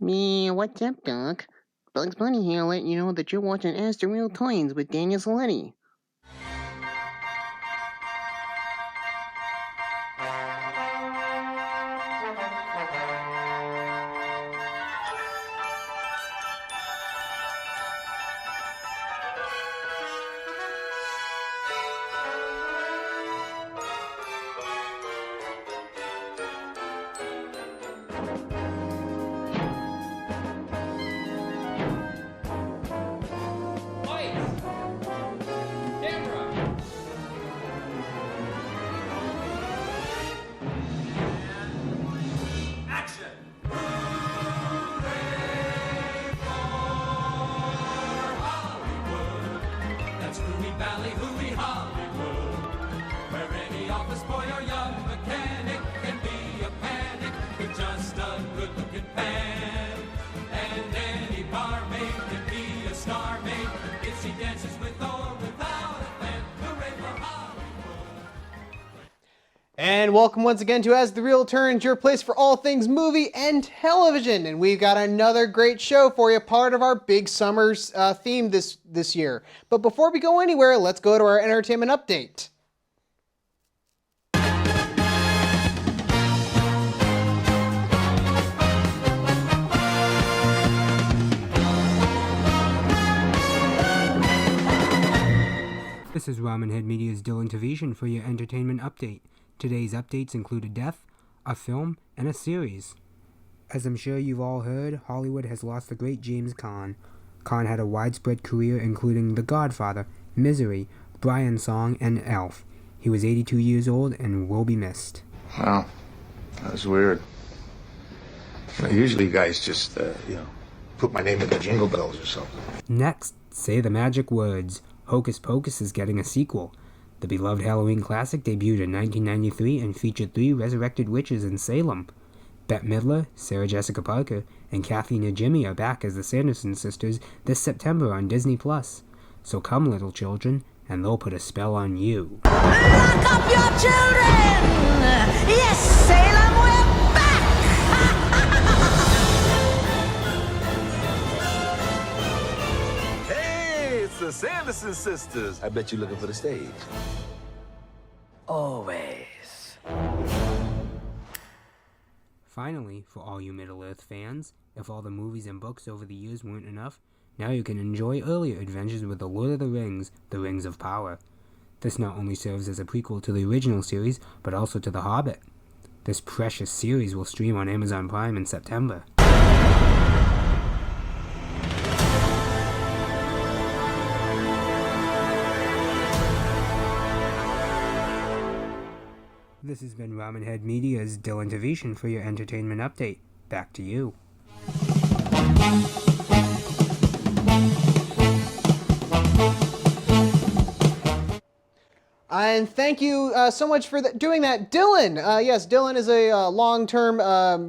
Me, what's up, Doc? Bugs Bunny here letting you know that you're watching As the Real Toys with Daniel Saletti. And welcome once again to As the Real Turns, your place for all things movie and television. And we've got another great show for you, part of our big summer's theme this year. But before we go anywhere, let's go to our entertainment update. This is Ramen Head Media's Dylan Tavishan for your entertainment update. Today's updates include a death, a film, and a series. As I'm sure you've all heard, Hollywood has lost the great James Caan. Caan had a widespread career including The Godfather, Misery, Brian's Song, and Elf. He was 82 years old and will be missed. Wow, that was weird. Usually you guys just, put my name in the jingle bells or something. Next, say the magic words. Hocus Pocus is getting a sequel. The beloved Halloween classic debuted in 1993 and featured 3 resurrected witches in Salem. Bette Midler, Sarah Jessica Parker, and Kathy Najimy are back as the Sanderson sisters this September on Disney+. So come, little children, and they'll put a spell on you. Lock up your children! Yes, Salem, we're back! The Sanderson sisters. I bet you're looking for the stage. Always. Finally, for all you Middle-earth fans, if all the movies and books over the years weren't enough, now you can enjoy earlier adventures with The Lord of the Rings, The Rings of Power. This not only serves as a prequel to the original series, but also to The Hobbit. This precious series will stream on Amazon Prime in September. This has been Ramen Head Media's Dylan Tavishan for your entertainment update. Back to you. And thank you so much for doing that, Dylan. Yes, Dylan is a long-term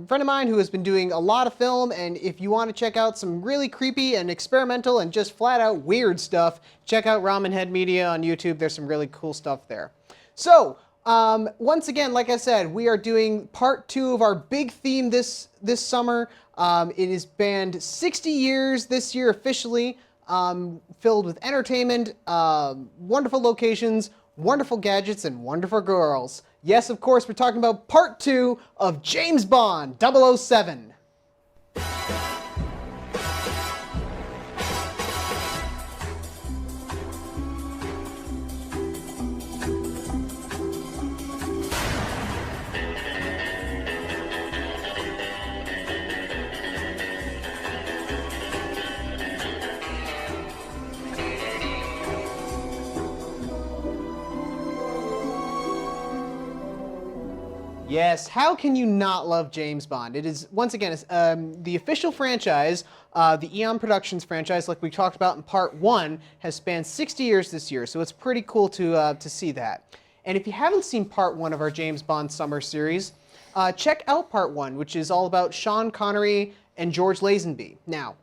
friend of mine who has been doing a lot of film, and if you want to check out some really creepy and experimental and just flat-out weird stuff, check out Ramen Head Media on YouTube. There's some really cool stuff there. So, once again, like I said, we are doing part 2 of our big theme this summer. It is banned 60 years this year officially, filled with entertainment, wonderful locations, wonderful gadgets, and wonderful girls. Yes, of course, we're talking about part 2 of James Bond 007. Yes, how can you not love James Bond? It is, once again, the official franchise, the Eon Productions franchise, like we talked about in part 1, has spanned 60 years this year, so it's pretty cool to see that. And if you haven't seen part 1 of our James Bond summer series, check out part 1, which is all about Sean Connery and George Lazenby. Now,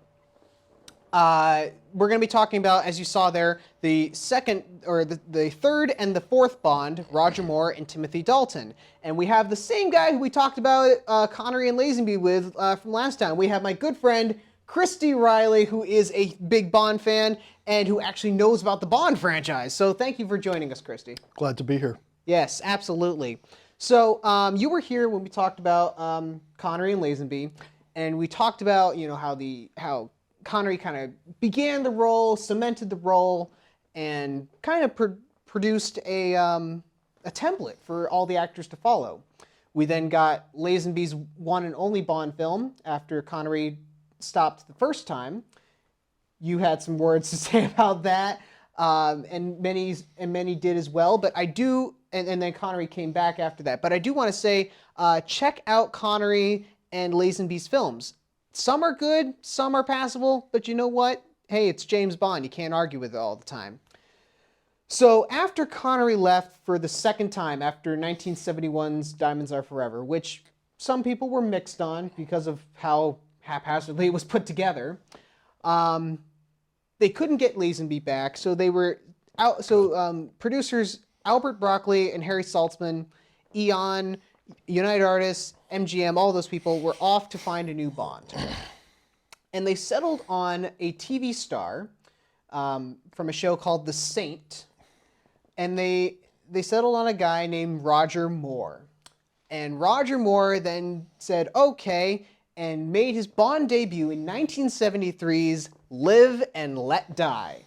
We're going to be talking about, as you saw there, the third and the fourth Bond, Roger Moore and Timothy Dalton. And we have the same guy who we talked about Connery and Lazenby with from last time. We have my good friend Christy Riley, who is a big Bond fan and who actually knows about the Bond franchise. So thank you for joining us, Christy. Glad to be here. Yes, absolutely. So you were here when we talked about Connery and Lazenby, and we talked about how Connery kind of began the role, cemented the role, and kind of produced a template for all the actors to follow. We then got Lazenby's one and only Bond film after Connery stopped the first time. You had some words to say about that, and many did as well. But I do, and then Connery came back after that. But I do want to say, check out Connery and Lazenby's films. Some are good, some are passable, but you know what? Hey, it's James Bond. You can't argue with it all the time. So after Connery left for the second time, after 1971's Diamonds Are Forever, which some people were mixed on because of how haphazardly it was put together, they couldn't get Lazenby back, so they were out. So producers Albert Broccoli and Harry Saltzman, Eon, United Artists, MGM, all those people were off to find a new Bond. And they settled on a TV star from a show called The Saint. And they settled on a guy named Roger Moore. And Roger Moore then said, okay, and made his Bond debut in 1973's Live and Let Die.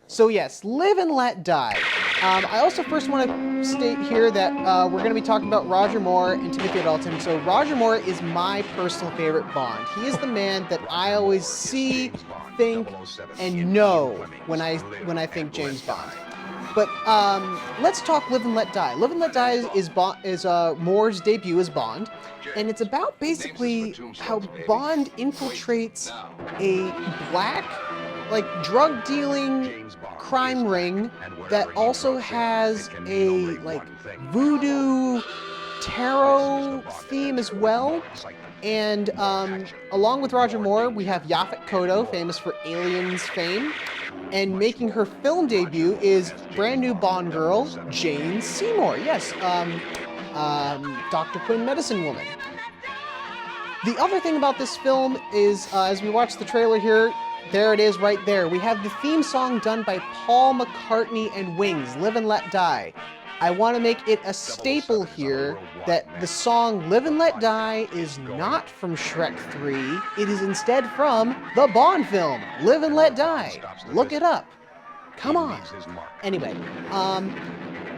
So yes, Live and Let Die. I also first want to state here that we're going to be talking about Roger Moore and Timothy Dalton. So Roger Moore is my personal favorite Bond. He is the man that I always see, think, and know when I think James Bond. But let's talk Live and Let Die. Live and Let Die is Moore's debut as Bond, and it's about basically how Bond infiltrates a black, drug dealing crime ring that also has a voodoo tarot theme as well. And along with Roger Moore, we have Yaphet Kotto, famous for Aliens fame. And making her film debut is brand new Bond girl, Jane Seymour. Yes, Dr. Quinn, Medicine Woman. The other thing about this film is, as we watch the trailer here, there it is right there. We have the theme song done by Paul McCartney and Wings, Live and Let Die. I want to make it a staple here that the song Live and Let Die is not from Shrek 3. It is instead from the Bond film, Live and Let Die. Look it up. Come on. Anyway,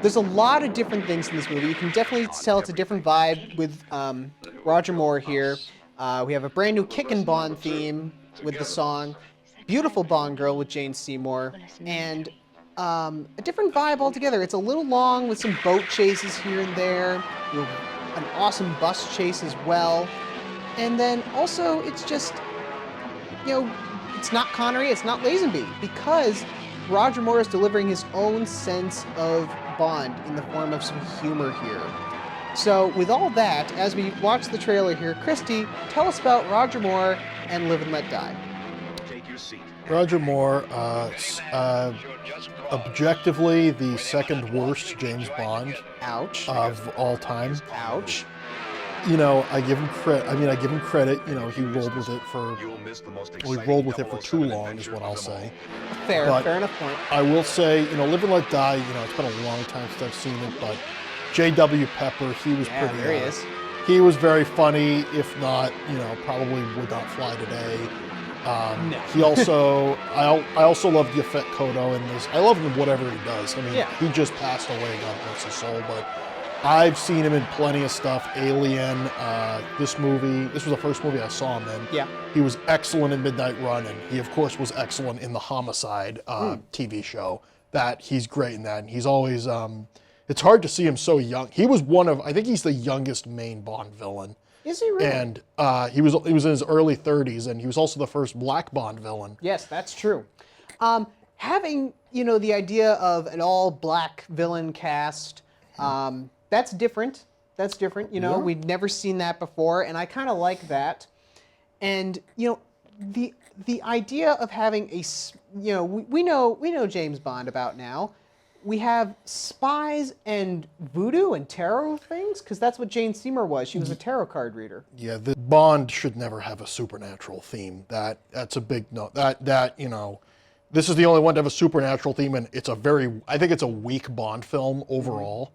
there's a lot of different things in this movie. You can definitely tell it's a different vibe with Roger Moore here. We have a brand new Kickin' Bond theme with the song. Beautiful Bond girl with Jane Seymour. And a different vibe altogether. It's a little long with some boat chases here and there. An awesome bus chase as well. And then also, it's just, it's not Connery, it's not Lazenby, because Roger Moore is delivering his own sense of Bond in the form of some humor here. So with all that, as we watch the trailer here, Christy, tell us about Roger Moore and Live and Let Die. Roger Moore, objectively the second worst James Bond Ouch. Of all time. Ouch. I give him credit. He rolled with it for too long, is what I'll say. Fair enough point. I will say, Live and Let Die. It's been a long time since I've seen it, but J.W. Pepper, he was pretty. There he is. He was very funny. If not, probably would not fly today. No. He also, I also love Yaphet Kotto in this. I love him in whatever he does. He just passed away, God bless his soul, but I've seen him in plenty of stuff. Alien, this was the first movie I saw him in. Yeah. He was excellent in Midnight Run, and he, of course, was excellent in the Homicide TV show. He's great in that, and he's always, it's hard to see him so young. He was I think he's the youngest main Bond villain. Is he really? And he was in his early 30s, and he was also the first black Bond villain. Yes, that's true. Having, the idea of an all-black villain cast, that's different. We'd never seen that before, and I kind of like that. And, the idea of having we know James Bond about now. We have spies and voodoo and tarot things, because that's what Jane Seymour was. She was a tarot card reader. Yeah, the Bond should never have a supernatural theme. That's a big no. This is the only one to have a supernatural theme, and I think it's a weak Bond film overall.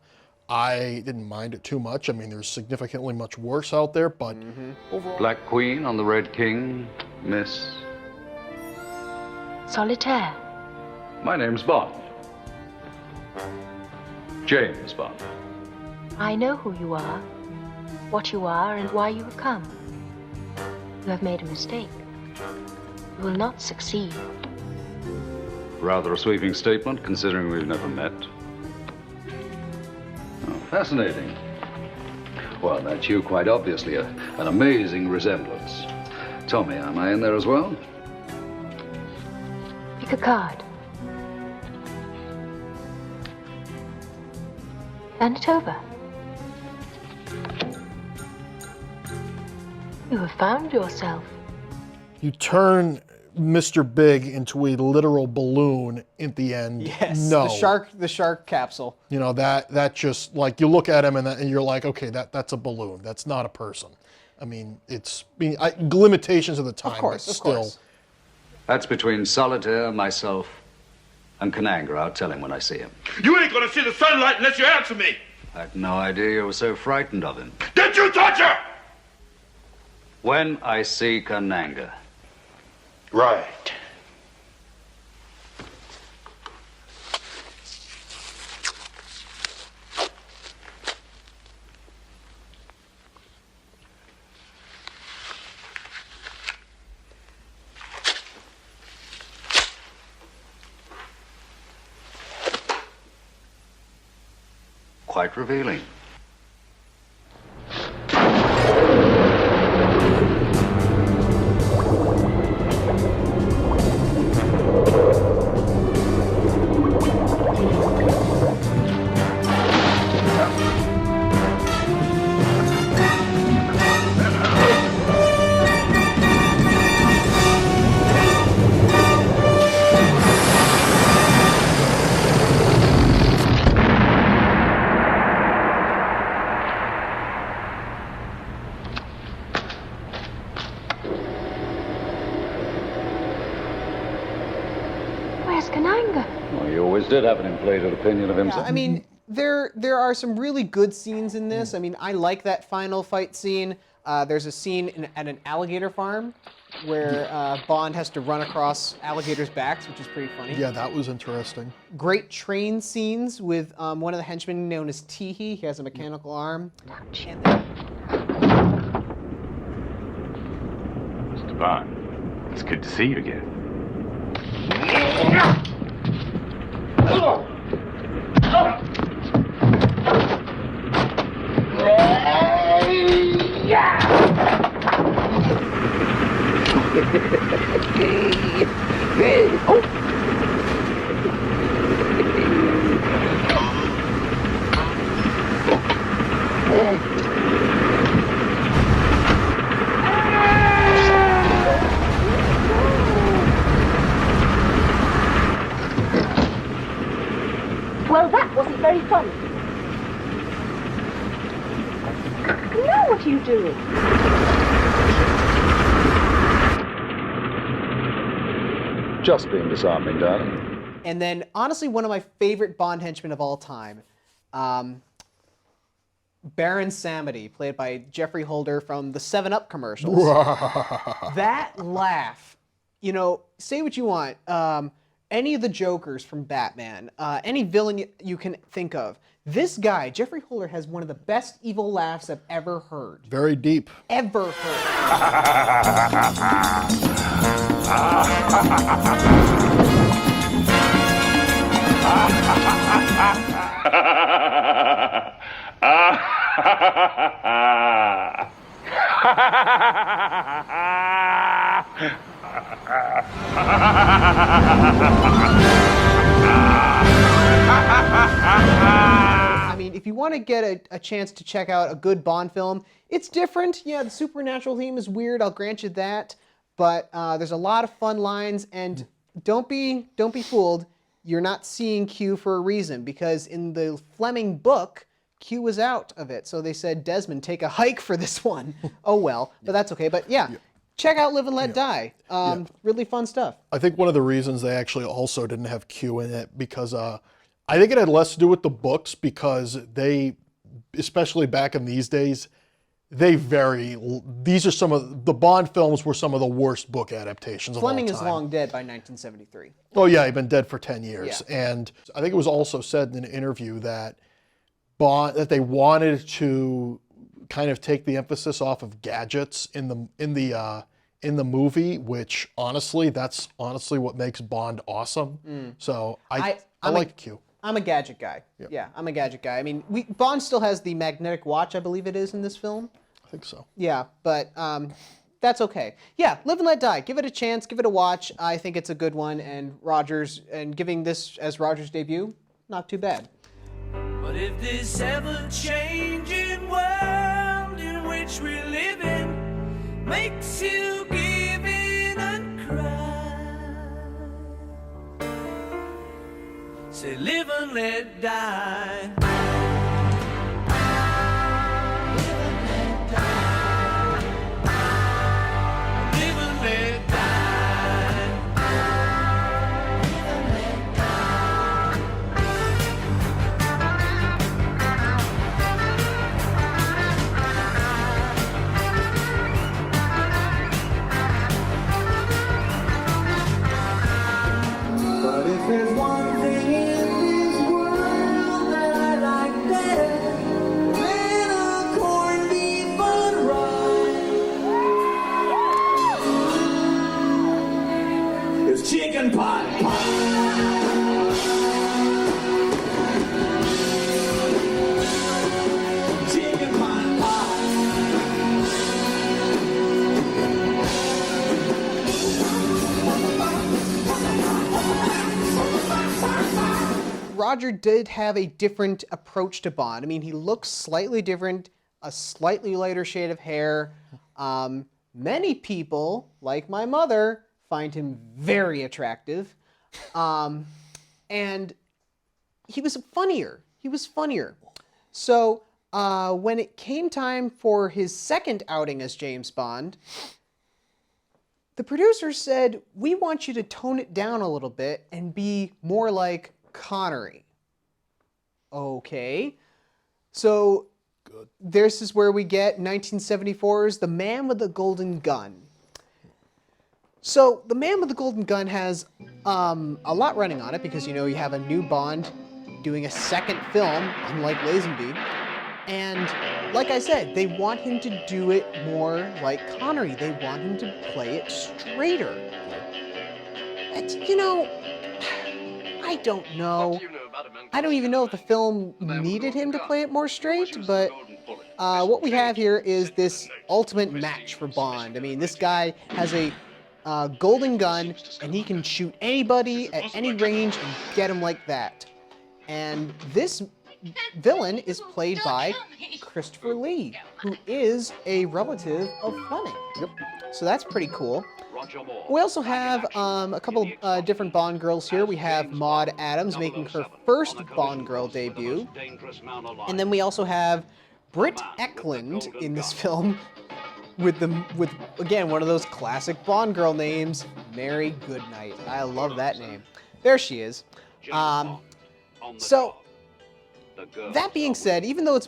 I didn't mind it too much. I mean, there's significantly much worse out there, but overall. Black Queen on the Red King, Miss. Solitaire. My name's Bond. James Bond. I know who you are, what you are, and why you have come. You have made a mistake. You will not succeed. Rather a sweeping statement, considering we've never met. Oh, fascinating. Well, that's you, quite obviously. An amazing resemblance. Tell me, am I in there as well? Pick a card. Turn it over. You have found yourself. You turn Mr. Big into a literal balloon at the end. Yes, no. the shark capsule. You know, that just, like, you look at him and you're like, okay, that's a balloon. That's not a person. I mean, limitations of the time, but still. That's between Solitaire, myself, and Kananga. I'll tell him when I see him. You ain't gonna see the sunlight unless you answer me. I had no idea you were so frightened of him. Did you touch her? When I see Kananga. Right. Quite revealing. Did have an inflated opinion of himself. Yeah, I mean, there are some really good scenes in this. I mean, I like that final fight scene. There's a scene at an alligator farm where Bond has to run across alligators' backs, which is pretty funny. Yeah, that was interesting. Great train scenes with one of the henchmen known as Teehee. He has a mechanical arm. Mr. Bond, it's good to see you again. Well, that wasn't very funny. Now what are you doing? Just being disarming, darling. And then, honestly, one of my favorite Bond henchmen of all time, Baron Samedi, played by Jeffrey Holder from the 7-Up commercials. That laugh, you know, say what you want. Any of the Jokers from Batman, any villain you can think of. This guy, Jeffrey Holder, has one of the best evil laughs I've ever heard. Very deep. Ever heard. I mean, if you want to get a chance to check out a good Bond film, it's different. Yeah, the supernatural theme is weird, I'll grant you that. but there's a lot of fun lines, and don't be fooled. You're not seeing Q for a reason, because in the Fleming book, Q was out of it. So they said, Desmond, take a hike for this one. Oh well, but that's okay. But yeah, check out Live and Let Die. Really fun stuff. I think one of the reasons they actually also didn't have Q in it, because I think it had less to do with the books, because they, especially back in these days, these are some of the Bond films were some of the worst book adaptations of all time. Fleming is long dead by 1973. Oh yeah, he'd been dead for 10 years. Yeah. And I think it was also said in an interview that they wanted to kind of take the emphasis off of gadgets in the movie, which honestly, that's honestly what makes Bond awesome. So I like Q. I'm a gadget guy. Yeah, I'm a gadget guy. I mean, Bond still has the magnetic watch, I believe it is, in this film. I think so. Yeah, but that's okay. Yeah, Live and Let Die. Give it a chance. Give it a watch. I think it's a good one. And giving this as Roger's debut, not too bad. But if this ever-changing world in which we live in makes you give in and cry, say live and let die. There's one thing in this world that I like better than a corned beef on rye. It's chicken pot pie. Chicken pot pie. Roger did have a different approach to Bond. I mean, he looks slightly different, a slightly lighter shade of hair. Many people, like my mother, find him very attractive. And he was funnier. So when it came time for his second outing as James Bond, the producers said, we want you to tone it down a little bit and be more like Connery. Okay. So this is where we get 1974's The Man with the Golden Gun. So The Man with the Golden Gun has a lot running on it because, you know, you have a new Bond doing a second film, unlike Lazenby. And like I said, they want him to do it more like Connery. They want him to play it straighter. And, you know, I don't know. I don't even know if the film needed him to play it more straight, but what we have here is this ultimate match for Bond. I mean, this guy has a golden gun, and he can shoot anybody at any range and get him like that. And this villain is played by Christopher Lee, who is a relative of Fleming. Yep. So that's pretty cool. We also have a couple different Bond girls here. We have Maud Adams making her first Bond girl debut. And then we also have Britt Eklund in this film with again, one of those classic Bond girl names, Mary Goodnight. I love that name. There she is. So, that being said, even though it's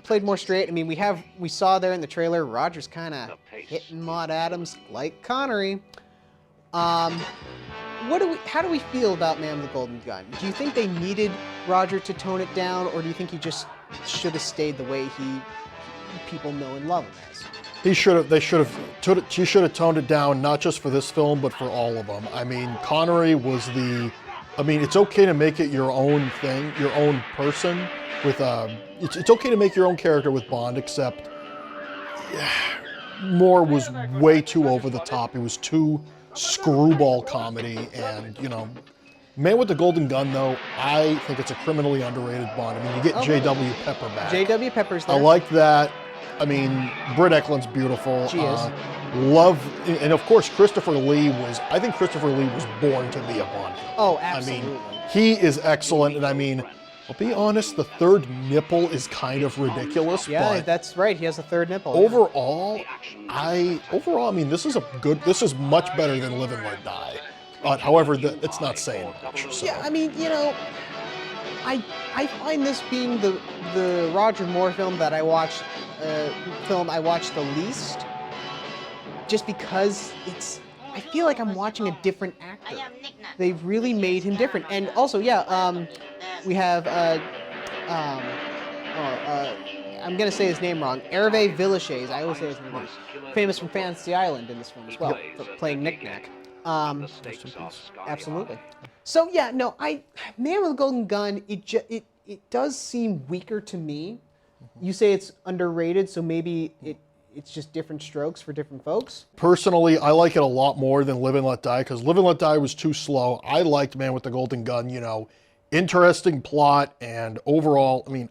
played more straight, I mean, we saw there in the trailer, Roger's kind of hitting Maud Adams like Connery. How do we feel about Man with the Golden Gun? Do you think they needed Roger to tone it down, or do you think he just should have stayed the way people know and love him as? She should have toned it down, not just for this film, but for all of them. I mean, Connery was it's okay to make it your own thing, your own person. It's okay to make your own character with Bond, except Moore was way too over the top. It was too screwball comedy, and Man with the Golden Gun, though, I think it's a criminally underrated Bond. I mean, you get J.W. Pepper back. J.W. Pepper's there. I like that. I mean, Britt Eklund's beautiful. She is. love, and of course Christopher Lee I think Christopher Lee was born to be a Bond villain. Oh, absolutely. I mean, he is excellent, and I mean, I'll be honest, the third nipple is kind of ridiculous. Yeah, but that's right. He has a third nipple. overall, I mean, this is much better than Live and Let Die. However, it's not saying much. So. Yeah, I mean, you know, I find this being the Roger Moore film that I watched the least, just because I feel like I'm watching a different actor. They've really made him different, and also, yeah, we have I'm gonna say his name wrong. Hervé Villechaize. I always say his name wrong. Famous from Fantasy Island in this film as well, for playing Knick Knack. Absolutely. So yeah, no, Man with the Golden Gun, it does seem weaker to me. You say it's underrated, so maybe it's just different strokes for different folks. Personally, I like it a lot more than Live and Let Die, because Live and Let Die was too slow. I liked Man with the Golden Gun, you know, interesting plot, and overall, I mean,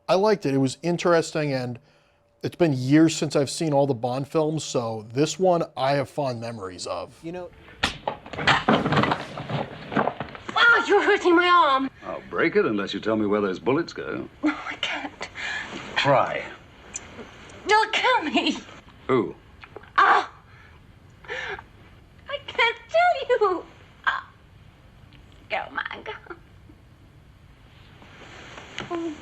I liked it. It was interesting, and it's been years since I've seen all the Bond films, so this one I have fond memories of. You know... Oh, you're hurting my arm. I'll break it unless you tell me where those bullets go. No, I can't. Try. They'll kill me. Who? Ah! I can't tell you. Ah. Go, man, go. Oh.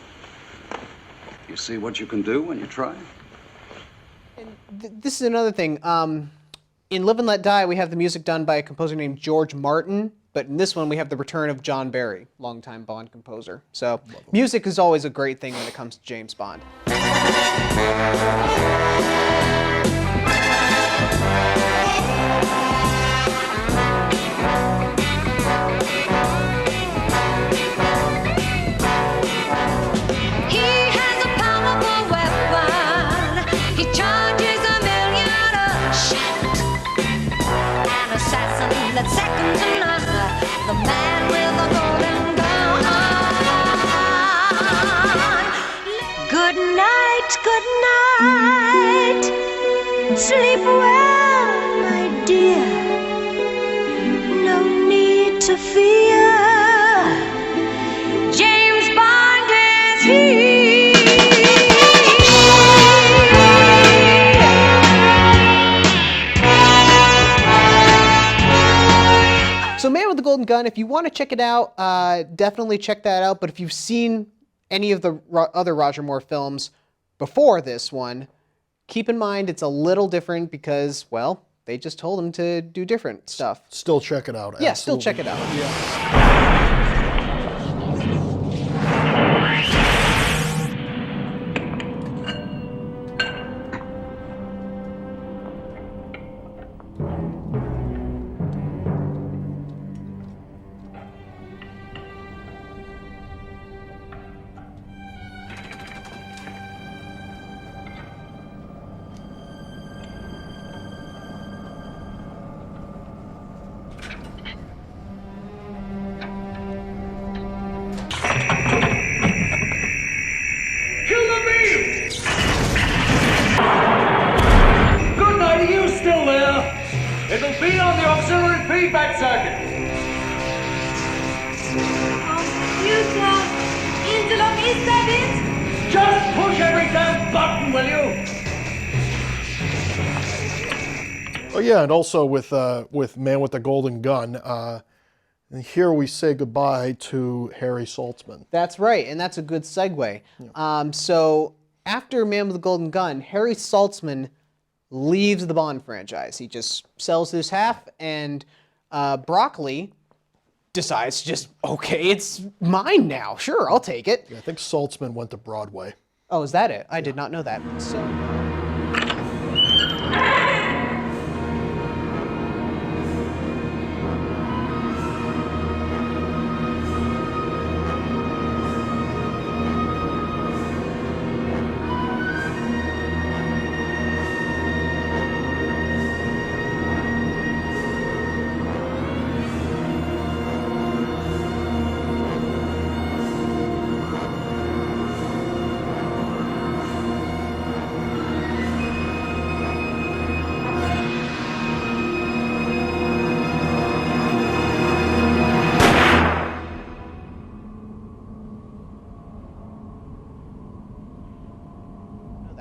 You see what you can do when you try? This is another thing. In Live and Let Die, we have the music done by a composer named George Martin, but in this one, we have the return of John Barry, longtime Bond composer. So music is always a great thing when it comes to James Bond. That's second to none, the man with the golden gun. Good night, good night. Sleep well, my dear. No need to fear. James Bond is here. So Man with the Golden Gun, if you want to check it out, definitely check that out. But if you've seen any of the other Roger Moore films before this one, keep in mind it's a little different because, well, they just told him to do different stuff. Still check it out. Yeah, absolutely. still check it out. Yeah. It'll be on the auxiliary feedback circuit. Computer, interlock, is that it? Just push every damn button, will you? Oh yeah, and also with Man with the Golden Gun, and here we say goodbye to Harry Saltzman. That's right, and that's a good segue. Yeah. So after Man with the Golden Gun, Harry Saltzman leaves the Bond franchise. He just sells his half, and Broccoli decides just, okay, it's mine now. Sure, I'll take it. Yeah, I think Saltzman went to Broadway. Oh, is that it? I did not know that. So...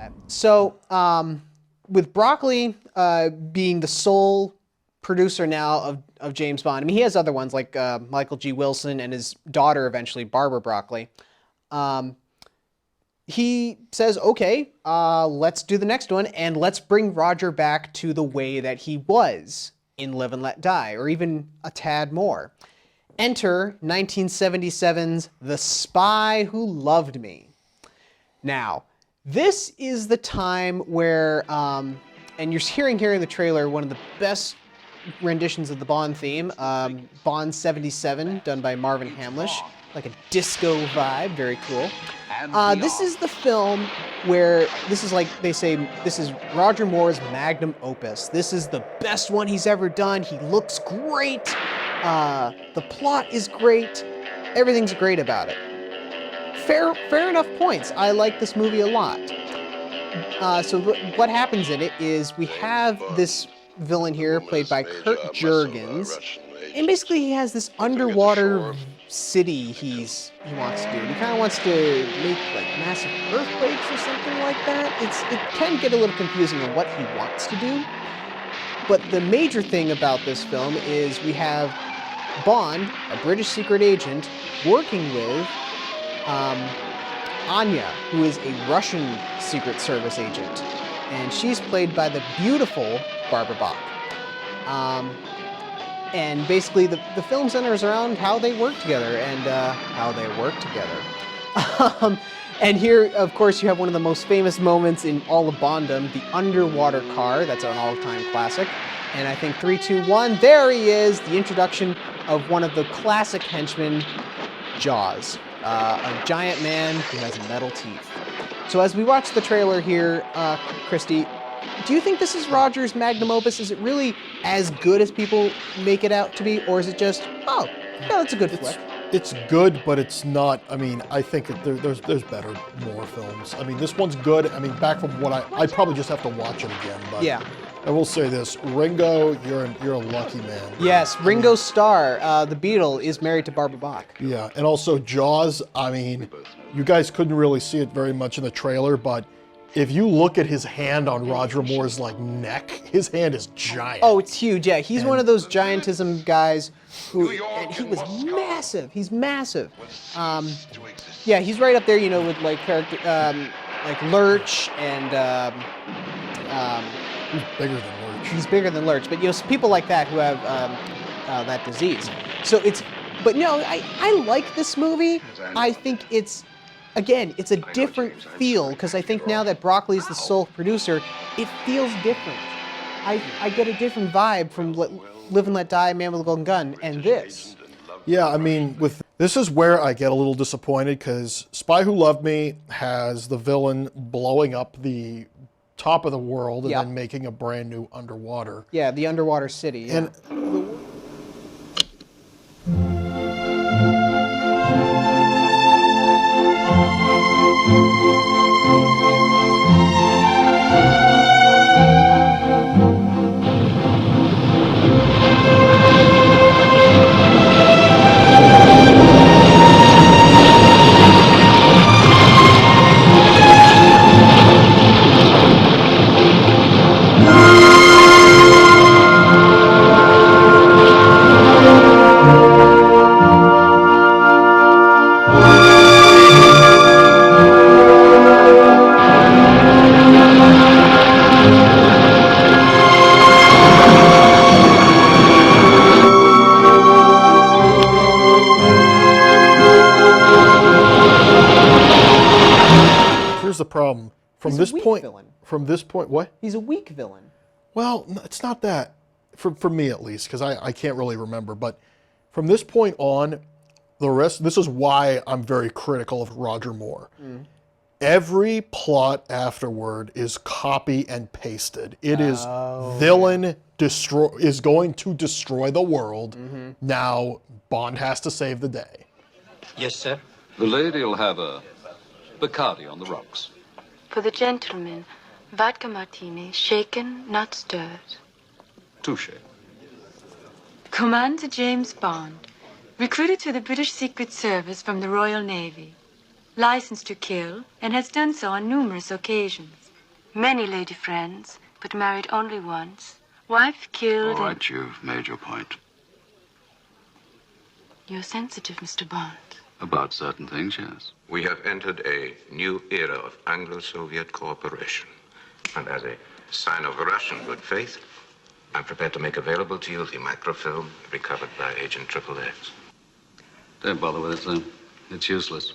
that. So, with Broccoli being the sole producer now of James Bond, I mean, he has other ones like Michael G. Wilson and his daughter eventually, Barbara Broccoli. He says, okay, let's do the next one, and let's bring Roger back to the way that he was in Live and Let Die, or even a tad more. Enter 1977's The Spy Who Loved Me. Now, this is the time where, and you're hearing here in the trailer, one of the best renditions of the Bond theme, Bond 77, done by Marvin Hamlish, like a disco vibe, very cool. This is the film where, this is like, they say, this is Roger Moore's magnum opus. This is the best one he's ever done. He looks great. The plot is great. Everything's great about it. Fair enough points. I like this movie a lot. So what happens in it is we have this villain here played by Kurt Jurgens, and basically he has this underwater city he wants to do. He kind of wants to make like massive earthquakes or something like that. It can get a little confusing on what he wants to do. But the major thing about this film is we have Bond, a British secret agent, working with Anya, who is a Russian Secret Service agent. And she's played by the beautiful Barbara Bach. And basically the film centers around how they work together and how they work together. And here, of course, you have one of the most famous moments in all of Bondom, the underwater car. That's an all-time classic. And I think 3, 2, 1, there he is, the introduction of one of the classic henchmen, Jaws, a giant man who has metal teeth. So as we watch the trailer here, Christy, do you think this is Roger's magnum opus? Is it really as good as people make it out to be, or is it just, oh, yeah, it's a good flick? It's good, but it's not, I mean, I think there's better, more films. I mean, this one's good. I mean, back from what I probably just have to watch it again, but yeah. I will say this, Ringo, you're a lucky man. Yes, Ringo Starr, the Beatle, is married to Barbara Bach. Yeah, and also Jaws, I mean, you guys couldn't really see it very much in the trailer, but if you look at his hand on Roger Moore's like neck, his hand is giant. Oh, it's huge. Yeah, he's one of those giantism guys who, and he was massive. He's massive. Yeah, he's right up there, you know, with like character, like Lurch and. He's bigger than Lurch. He's bigger than Lurch, but you know, people like that who have that disease. So it's, but no, I like this movie. I think it's. Again, it's a different feel, because I think now that Broccoli's the sole producer, it feels different. I get a different vibe from Live and Let Die, Man with a Golden Gun, and this. Yeah, I mean, this is where I get a little disappointed, because Spy Who Loved Me has the villain blowing up the top of the world and then making a brand new underwater. Yeah, the underwater city. Yeah. And here's the problem. From this point, what? He's a weak villain. Well, it's not that, for me at least, because I can't really remember. But from this point on, the rest, this is why I'm very critical of Roger Moore. Every plot afterward is copy and pasted. It is villain is going to destroy the world. Now Bond has to save the day. Yes, sir. The lady'll have a Bacardi on the rocks. For the gentleman, vodka martini, shaken, not stirred. Touche. Commander James Bond, recruited to the British Secret Service from the Royal Navy, licensed to kill, and has done so on numerous occasions. Many lady friends, but married only once. Wife killed. All right, you've made your point. You're sensitive, Mr. Bond. About certain things, yes. We have entered a new era of Anglo-Soviet cooperation. And as a sign of Russian good faith, I'm prepared to make available to you the microfilm recovered by Agent XXX. Don't bother with it, then. It's useless.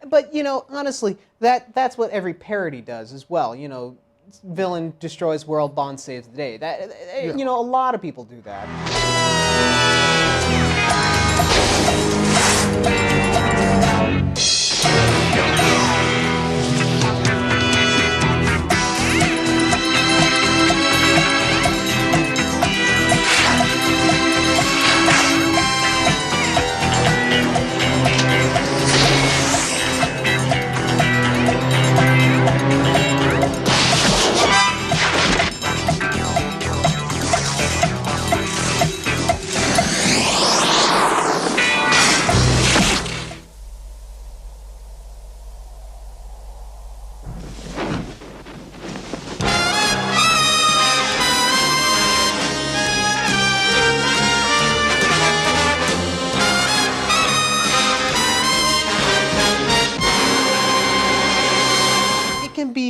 But, you know, honestly, that's what every parody does as well. You know, villain destroys world, Bond saves the day. You know, a lot of people do that.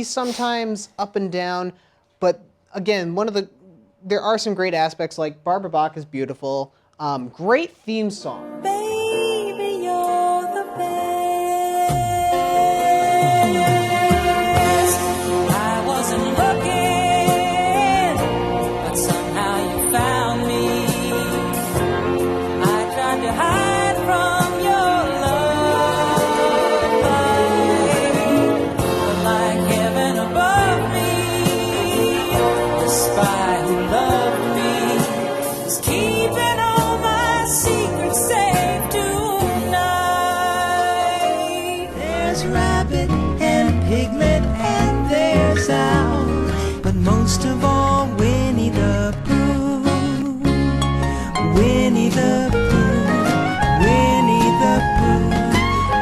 Sometimes up and down, but again, there are some great aspects, like Barbara Bach is beautiful, great theme song. Baby, you're the best. I wasn't looking, but somehow you found me. I tried to hide from your love, but like heaven above me, the spy who loved me is keeping all my secrets safe tonight. There's rabbit and piglet and there's owl, but most of all Winnie the Pooh. Winnie the Pooh, Winnie the Pooh,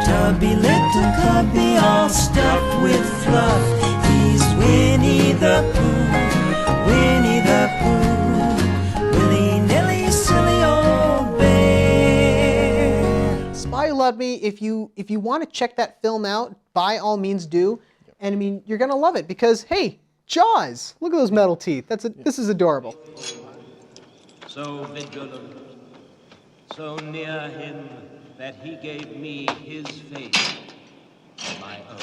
tubby little cubby all stuffed with fluff. He's Winnie the Pooh, Winnie the Pooh, willy-nilly silly old bear. Spy Who Loved Me, if you want to check that film out, by all means do. And I mean, you're gonna love it because, hey, Jaws! Look at those metal teeth. This is adorable. So vigilant, so near him that he gave me his face, my own.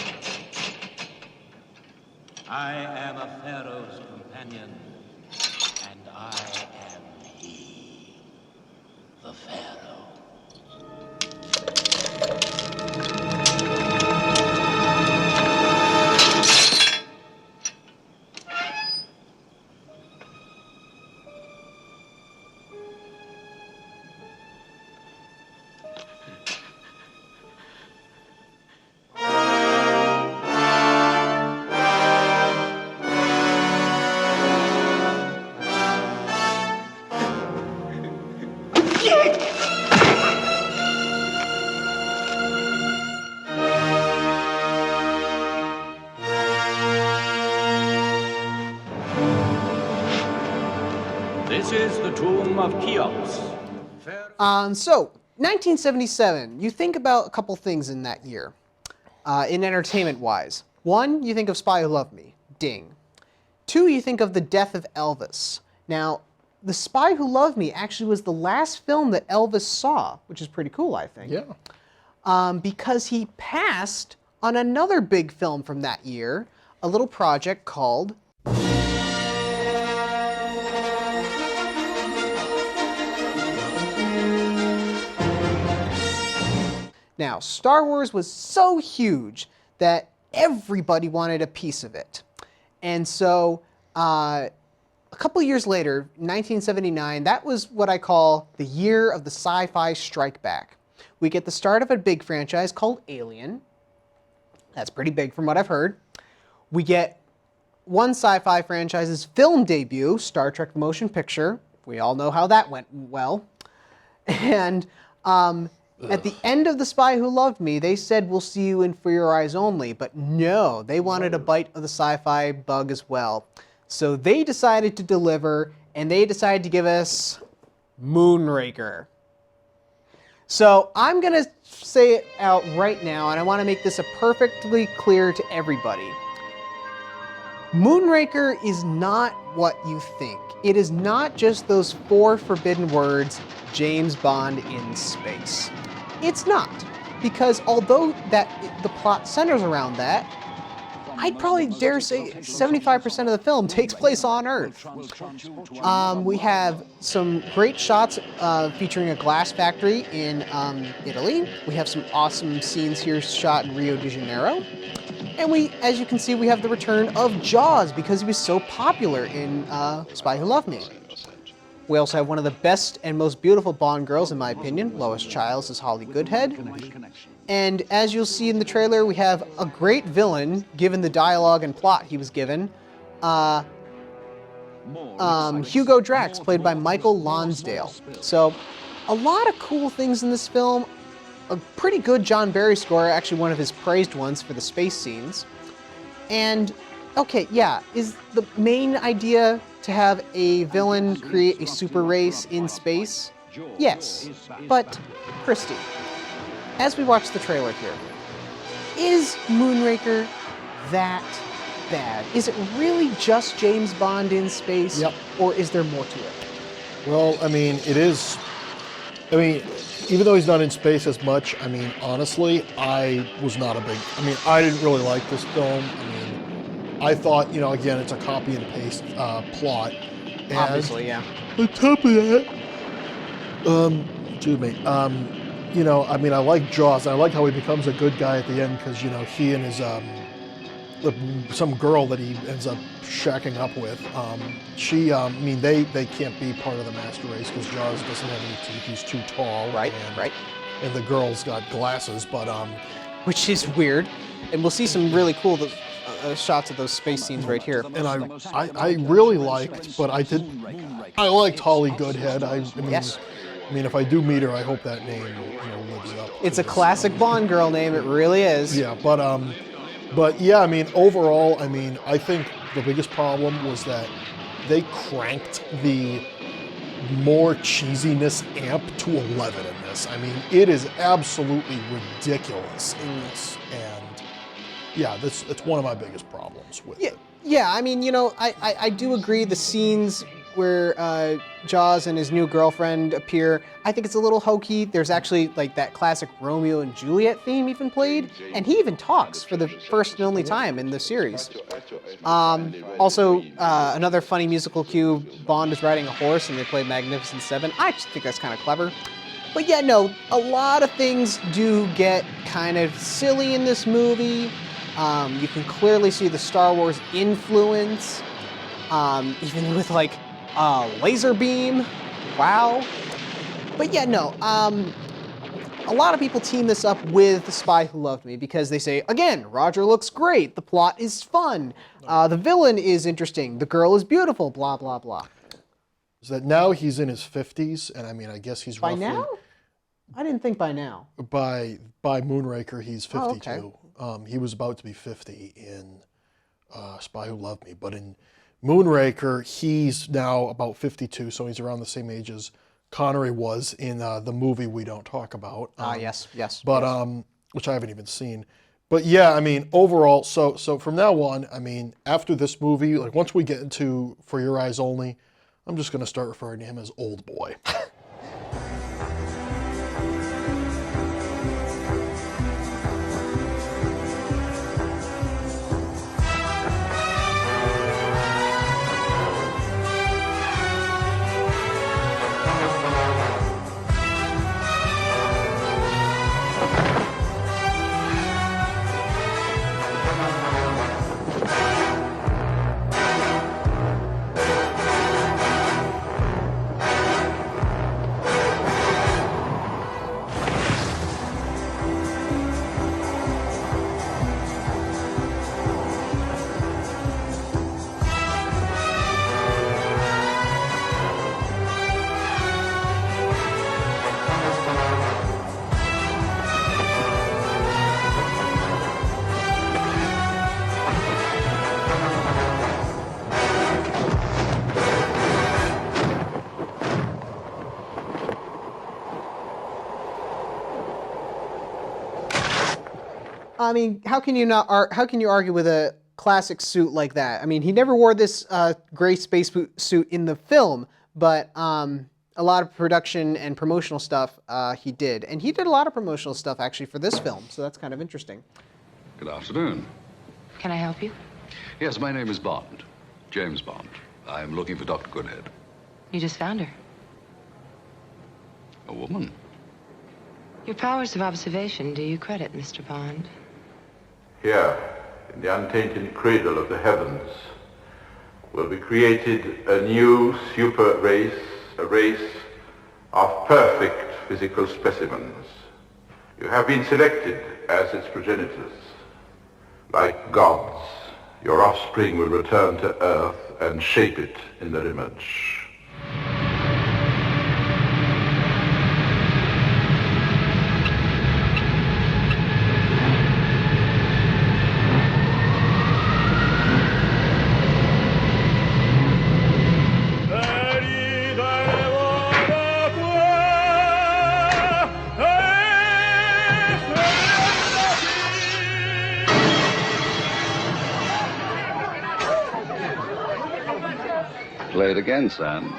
I am a pharaoh's companion, and I am he, the pharaoh. This is the tomb of Cheops. So, 1977, you think about a couple things in that year, in entertainment-wise. One, you think of Spy Who Loved Me, ding. Two, you think of the death of Elvis. Now, The Spy Who Loved Me actually was the last film that Elvis saw, which is pretty cool, I think. Yeah. Because he passed on another big film from that year, a little project called Now, Star Wars was so huge that everybody wanted a piece of it. And so, a couple years later, 1979, that was what I call the year of the sci-fi strike back. We get the start of a big franchise called Alien. That's pretty big from what I've heard. We get one sci-fi franchise's film debut, Star Trek The Motion Picture. We all know how that went well. And At the end of The Spy Who Loved Me, they said, we'll see you in For Your Eyes Only, but no, they wanted a bite of the sci-fi bug as well. So they decided to deliver, and they decided to give us Moonraker. So I'm going to say it out right now, and I want to make this perfectly clear to everybody. Moonraker is not what you think. It is not just those 4 forbidden words, James Bond in space. It's not, because although the plot centers around that, I'd probably dare say 75% of the film takes place on Earth. We have some great shots featuring a glass factory in Italy. We have some awesome scenes here shot in Rio de Janeiro. And as you can see, we have the return of Jaws because he was so popular in Spy Who Loved Me. We also have one of the best and most beautiful Bond girls, in my opinion, Lois Chiles as Holly Goodhead. And as you'll see in the trailer, we have a great villain, given the dialogue and plot he was given. Hugo Drax, played by Michael Lonsdale. So, a lot of cool things in this film. A pretty good John Barry score, actually one of his praised ones for the space scenes. And, okay, yeah, is the main idea to have a villain create a super race in space? Yes, but Christy, as we watch the trailer here, is Moonraker that bad? Is it really just James Bond in space? Yep. Or is there more to it? Well, I mean, it is. I mean, even though he's not in space as much, I mean, honestly, I was not a big. I mean, I didn't really like this film. I mean, I thought, again, it's a copy and paste plot. And obviously, yeah. On top of that, excuse me. I mean, I like Jaws. I like how he becomes a good guy at the end because, he and his, some girl that he ends up shacking up with, I mean, they can't be part of the master race because Jaws doesn't have any teeth. He's too tall. Right. And the girl's got glasses, but, which is weird. And we'll see some really cool shots of those space scenes right here. And I really liked, but I liked Holly Goodhead. I mean, yes. I mean, if I do meet her, I hope that name, lives up. It's a classic Bond girl name. It really is. Yeah, but yeah, I mean, overall, I mean, I think the biggest problem was that they cranked the more cheesiness amp to 11 in this. I mean, it is absolutely ridiculous in this, and yeah, it's one of my biggest problems with it. Yeah, I mean, I do agree the scenes where Jaws and his new girlfriend appear, I think it's a little hokey. There's actually like that classic Romeo and Juliet theme even played, and he even talks for the first and only time in the series. Also, another funny musical cue, Bond is riding a horse and they play Magnificent Seven. I just think that's kind of clever. But yeah, no, a lot of things do get kind of silly in this movie. You can clearly see the Star Wars influence, even with like laser beam. Wow. But yeah, no, a lot of people team this up with The Spy Who Loved Me because they say, again, Roger looks great, the plot is fun, the villain is interesting, the girl is beautiful, blah, blah, blah. Is that now he's in his 50s, and I mean, I guess he's roughly... By now? I didn't think by now. By Moonraker, he's 52. Oh, okay. He was about to be 50 in Spy Who Loved Me, but in Moonraker, he's now about 52, so he's around the same age as Connery was in the movie we don't talk about. Yes. But yes. Which I haven't even seen. But yeah, I mean, overall, so from now on, I mean, after this movie, like once we get into For Your Eyes Only, I'm just gonna start referring to him as Old Boy. I mean, how can you argue with a classic suit like that? I mean, he never wore this gray space suit in the film, but a lot of production and promotional stuff he did. And he did a lot of promotional stuff, actually, for this film, so that's kind of interesting. Good afternoon. Can I help you? Yes, my name is Bond. James Bond. I'm looking for Dr. Goodhead. You just found her. A woman? Your powers of observation do you credit, Mr. Bond? Here, in the untainted cradle of the heavens, will be created a new super race, a race of perfect physical specimens. You have been selected as its progenitors. Like gods, your offspring will return to Earth and shape it in their image. Play it again, son.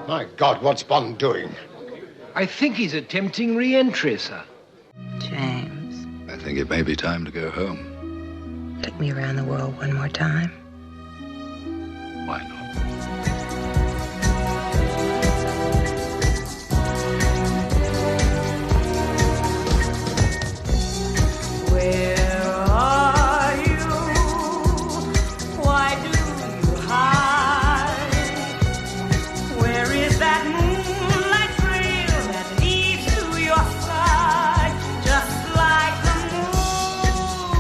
My God, what's Bond doing? I think he's attempting re-entry, sir. James, I think it may be time to go home. take me around the world one more time. Why not? Where are you? Why do you hide? Where is that moonlight trail that leads to your side? Just like the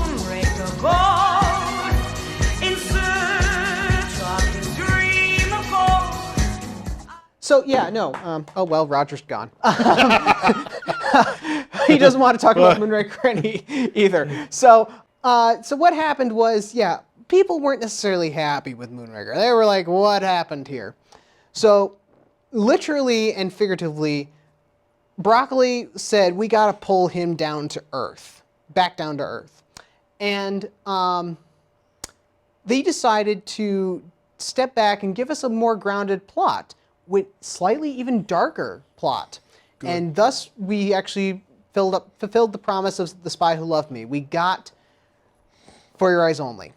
moonraker goes in search of his dream of gold. So yeah, no. Oh well, Roger's gone. He doesn't want to talk about Moonraker either. So what happened was, yeah, people weren't necessarily happy with Moonraker. They were like, what happened here? So literally and figuratively, Broccoli said, we got to pull him down to earth, back down to earth. And they decided to step back and give us a more grounded plot with slightly even darker plot. Good. And thus we actually fulfilled the promise of The Spy Who Loved Me. We got For Your Eyes Only.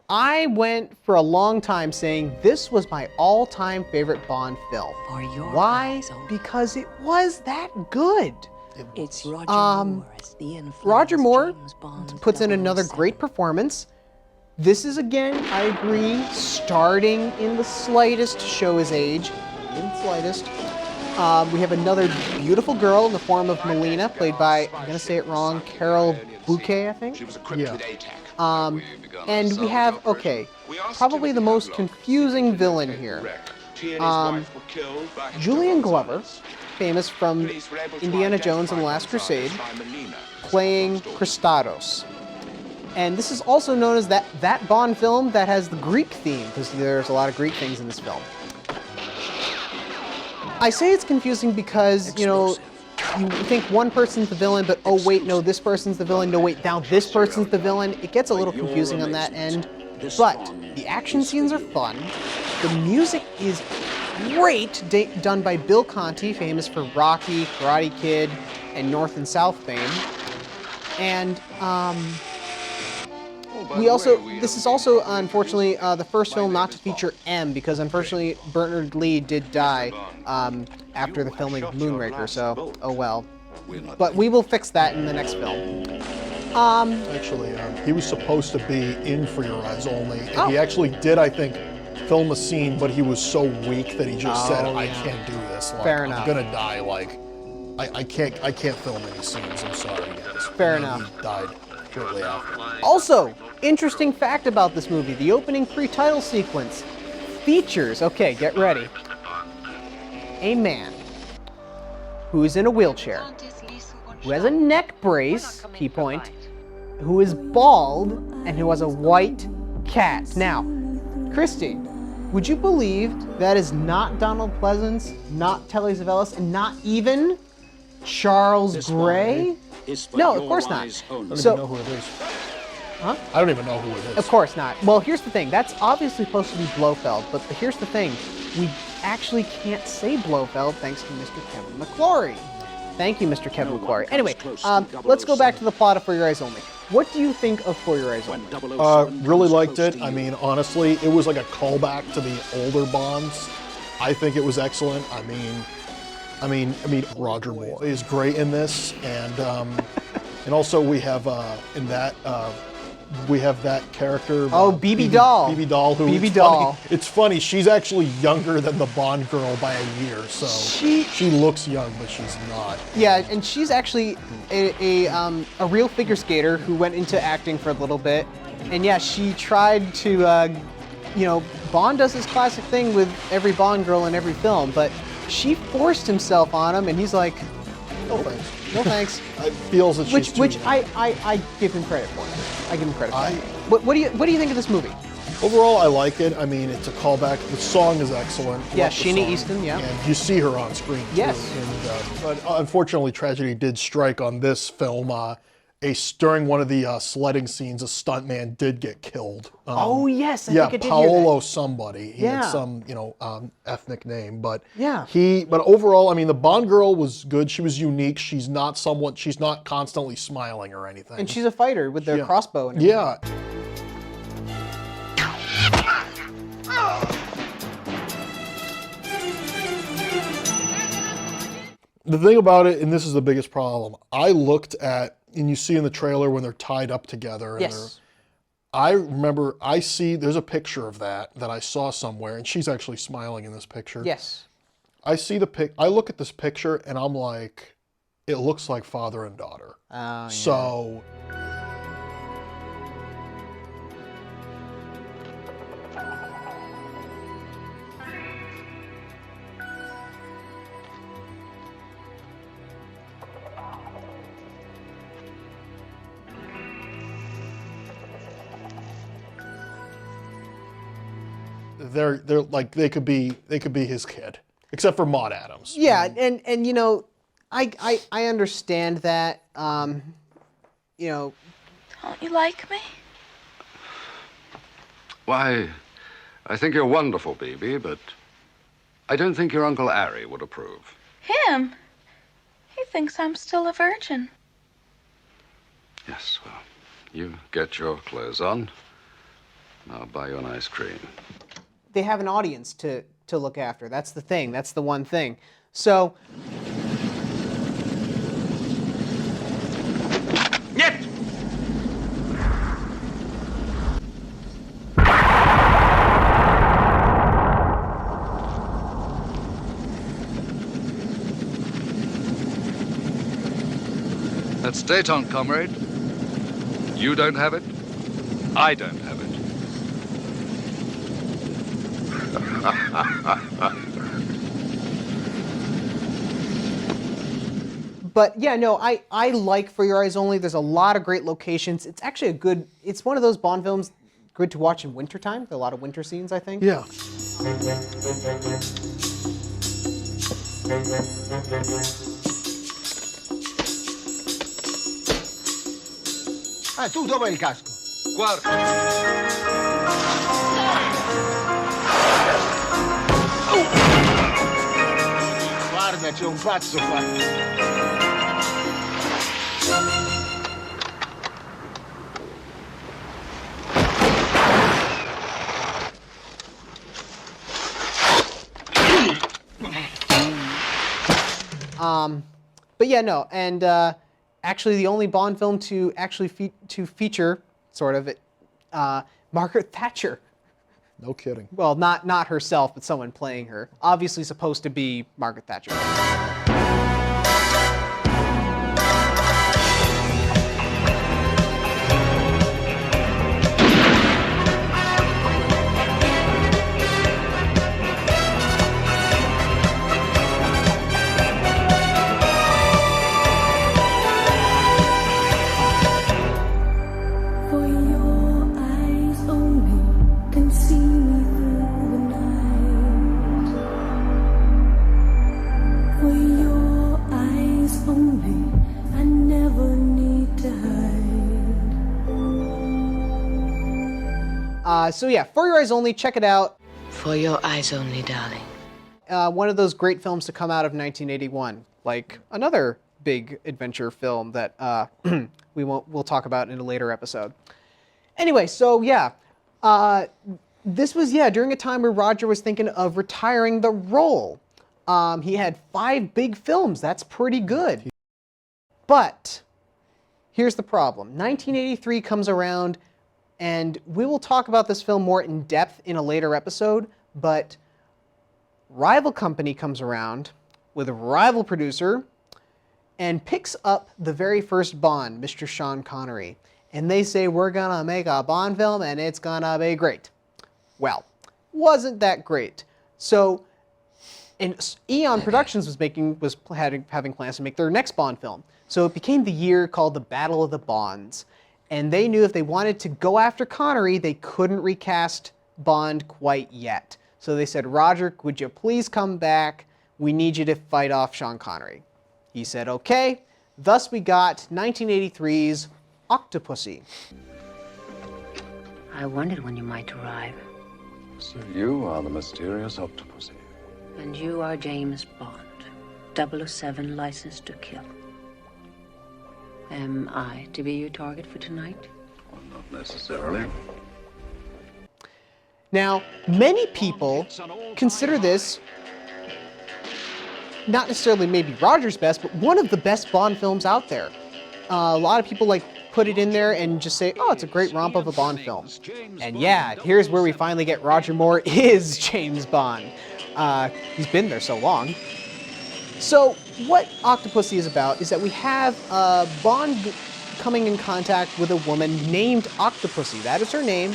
I went for a long time saying this was my all-time favorite Bond film. For Your Why? Eyes Only. Because it was that good. It's Roger Moore as the influence Roger Moore James Bond puts in another great performance. This is, again, I agree, starting in the slightest to show his age. In the slightest. We have another beautiful girl in the form of Melina, played by, I'm going to say it wrong, Carol Bouquet, I think? Yeah. And we have, okay, probably the most confusing villain here. Julian Glover, famous from Indiana Jones and the Last Crusade, playing Christados. And this is also known as that Bond film that has the Greek theme, because there's a lot of Greek things in this film. I say it's confusing because, you know, you think one person's the villain, but oh wait, no, this person's the villain, no wait, now this person's the villain. It gets a little confusing on that end, but the action scenes are fun. The music is great, done by Bill Conti, famous for Rocky, Karate Kid, and North and South fame. And this is also, unfortunately, the first film not to feature M, because unfortunately Bernard Lee did die after the filming of Moonraker, so oh well. But we will fix that in the next film. Actually, he was supposed to be in For Your Eyes Only, and he actually did, I think, film a scene, but he was so weak that he just said, I can't do this. Like, Fair enough. I'm gonna die. Like, I can't film any scenes. I'm sorry, guys. Fair enough. He died. shortly after. Also, interesting fact about this movie, the opening pre-title sequence features, okay, get ready, a man who is in a wheelchair, who has a neck brace, key point, who is bald, and who has a white cat. Now, Christine, would you believe that is not Donald Pleasance, not Telly Savalas, and not even Charles Gray? No, of course not. I don't even know who it is. Huh? I don't even know who it is. Of course not. Well, here's the thing. That's obviously supposed to be Blofeld, but here's the thing. We actually can't say Blofeld thanks to Mr. Kevin McClory. Thank you, Mr. Kevin McClory. Anyway, let's go back to the plot of For Your Eyes Only. What do you think of For Your Eyes Only? Really liked it. I mean, honestly, it was like a callback to the older Bonds. I think it was excellent. I mean, Roger Moore is great in this, and also we have in that we have that character. Oh, BB Doll. BB Doll. Who? BB Doll. It's funny. She's actually younger than the Bond girl by a year. So she looks young, but she's not. Yeah, and she's actually a real figure skater who went into acting for a little bit, and yeah, she tried to, you know, Bond does this classic thing with every Bond girl in every film, but she forced himself on him, and he's like, no thanks. No thanks. It feels that she's which too I give him credit for. I give him credit for. What do you think of this movie? Overall, I like it. I mean, it's a callback. The song is excellent. Yeah, Sheena Easton, yeah. And you see her on screen, too. Yes. And, but unfortunately, tragedy did strike on this film. During one of the sledding scenes, a stuntman did get killed. Oh, yes, I think I did hear that. Paolo somebody. He had Yeah. some, ethnic name. But Yeah. But overall, I mean, the Bond girl was good. She was unique. She's not constantly smiling or anything. And she's a fighter with their crossbow and everything. Yeah. The thing about it, and this is the biggest problem, I looked at, and you see in the trailer when they're tied up together. And Yes. I remember, there's a picture of that I saw somewhere, and she's actually smiling in this picture. Yes. I look at this picture, and I'm like, it looks like father and daughter. Oh, yeah. So... They're like they could be his kid, except for Maude Adams. Yeah, and you know, I understand that. You know. Don't you like me? Why, I think you're wonderful, Bibi, but I don't think your Uncle Ari would approve. Him? He thinks I'm still a virgin. Yes, well, you get your clothes on. I'll buy you an ice cream. They have an audience to look after. That's the thing. That's the one thing. So. Нет! That's détente, comrade. You don't have it. I don't have it. But yeah, no, I like For Your Eyes Only. There's a lot of great locations. It's actually it's one of those Bond films good to watch in wintertime. There are a lot of winter scenes, I think. Yeah. Tu dov'è il casco? Guarda. Guarda, c'è un pazzo qua. But yeah, no, and actually the only Bond film to actually feature sort of Margaret Thatcher. No kidding. Well, not herself, but someone playing her. Obviously supposed to be Margaret Thatcher. So yeah, For Your Eyes Only, check it out. For Your Eyes Only, darling. One of those great films to come out of 1981, like another big adventure film that we'll talk about in a later episode. Anyway, so yeah, this was during a time where Roger was thinking of retiring the role. He had 5 big films. That's pretty good. But here's the problem. 1983 comes around, and we will talk about this film more in depth in a later episode, but rival company comes around with a rival producer and picks up the very first Bond, Mr. Sean Connery. And they say, we're gonna make a Bond film and it's gonna be great. Well, wasn't that great. So, and Eon Productions was having plans to make their next Bond film. So it became the year called the Battle of the Bonds. And they knew if they wanted to go after Connery, they couldn't recast Bond quite yet. So they said, Roger, would you please come back? We need you to fight off Sean Connery. He said, okay. Thus we got 1983's Octopussy. I wondered when you might arrive. So you are the mysterious Octopussy. And you are James Bond, 007 licensed to kill. Am I to be your target for tonight? Well, not necessarily. Now, many people consider this not necessarily maybe Roger's best, but one of the best Bond films out there. A lot of people put it in there and just say, oh, it's a great romp of a Bond film. And yeah, here's where we finally get Roger Moore is James Bond. He's been there so long. So what Octopussy is about is that we have Bond coming in contact with a woman named Octopussy. That is her name.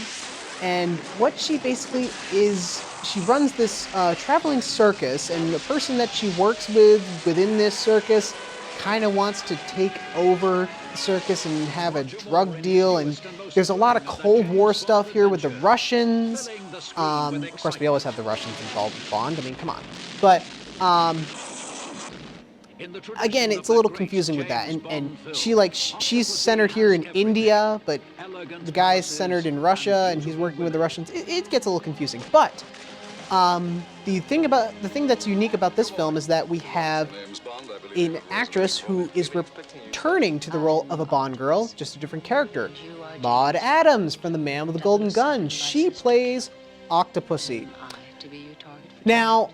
And what she basically is, she runs this traveling circus, and the person that she works with within this circus kind of wants to take over the circus and have a drug deal, and there's a lot of Cold War stuff here with the Russians. Of course, we always have the Russians involved with Bond. I mean, come on. But again, it's a little confusing with that, and she's centered here in India, but the guy's centered in Russia, and he's working with the Russians. It gets a little confusing, but the thing that's unique about this film is that we have an actress who is returning to the role of a Bond girl, just a different character. Maud Adams from The Man with the Golden Gun. She plays Octopussy. Now,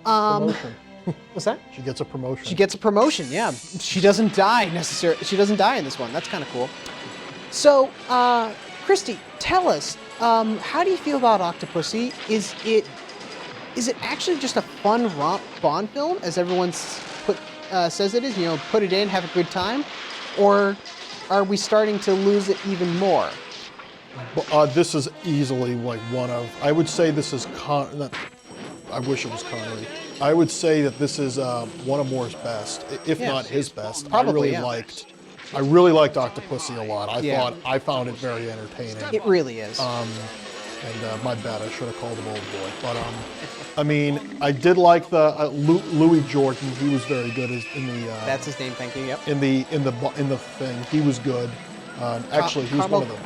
what's that? She gets a promotion. She gets a promotion, yeah. She doesn't die necessarily. She doesn't die in this one. That's kind of cool. So, Christy, tell us, how do you feel about Octopussy? Is it actually just a fun romp Bond film, as everyone says it is? You know, put it in, have a good time, or are we starting to lose it even more? This is easily one of. I would say this is. I wish it was Connery. I would say that this is one of Moore's best, if not his best. Probably, I really liked Octopussy a lot. I found it very entertaining. It really is. And my bad, I should have called him old boy. But I mean, I did like the Louis Jordan. He was very good in the. That's his name. Thank you. Yep. In the thing, he was good. Actually, he was one of them.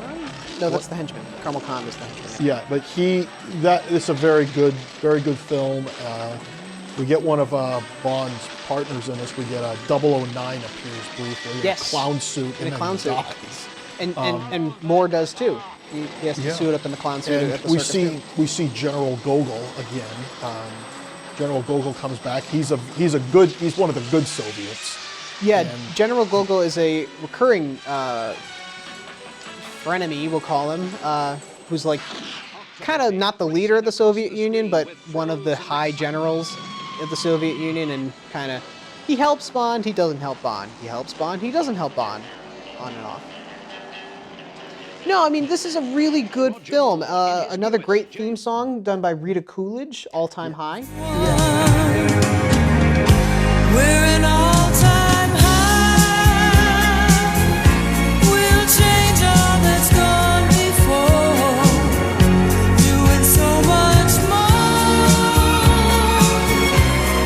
No, that's the henchman. Carmel Khan is the henchman. Yeah, but it's a very good film. We get one of Bond's partners in this. We get 009 appears briefly in a clown suit. In a clown suit. And Moore does too. He has to suit up in the clown suit. At the we see General Gogol again. General Gogol comes back. He's one of the good Soviets. Yeah, and General Gogol is a recurring frenemy, we'll call him, who's kind of not the leader of the Soviet Union, but one of the high generals of the Soviet Union, and he helps Bond, he doesn't help Bond. He helps Bond, he doesn't help Bond. On and off. No, I mean, this is a really good film. Another great theme song done by Rita Coolidge, All Time High. We're an all-time high. We'll change all that's gone before, doing so much more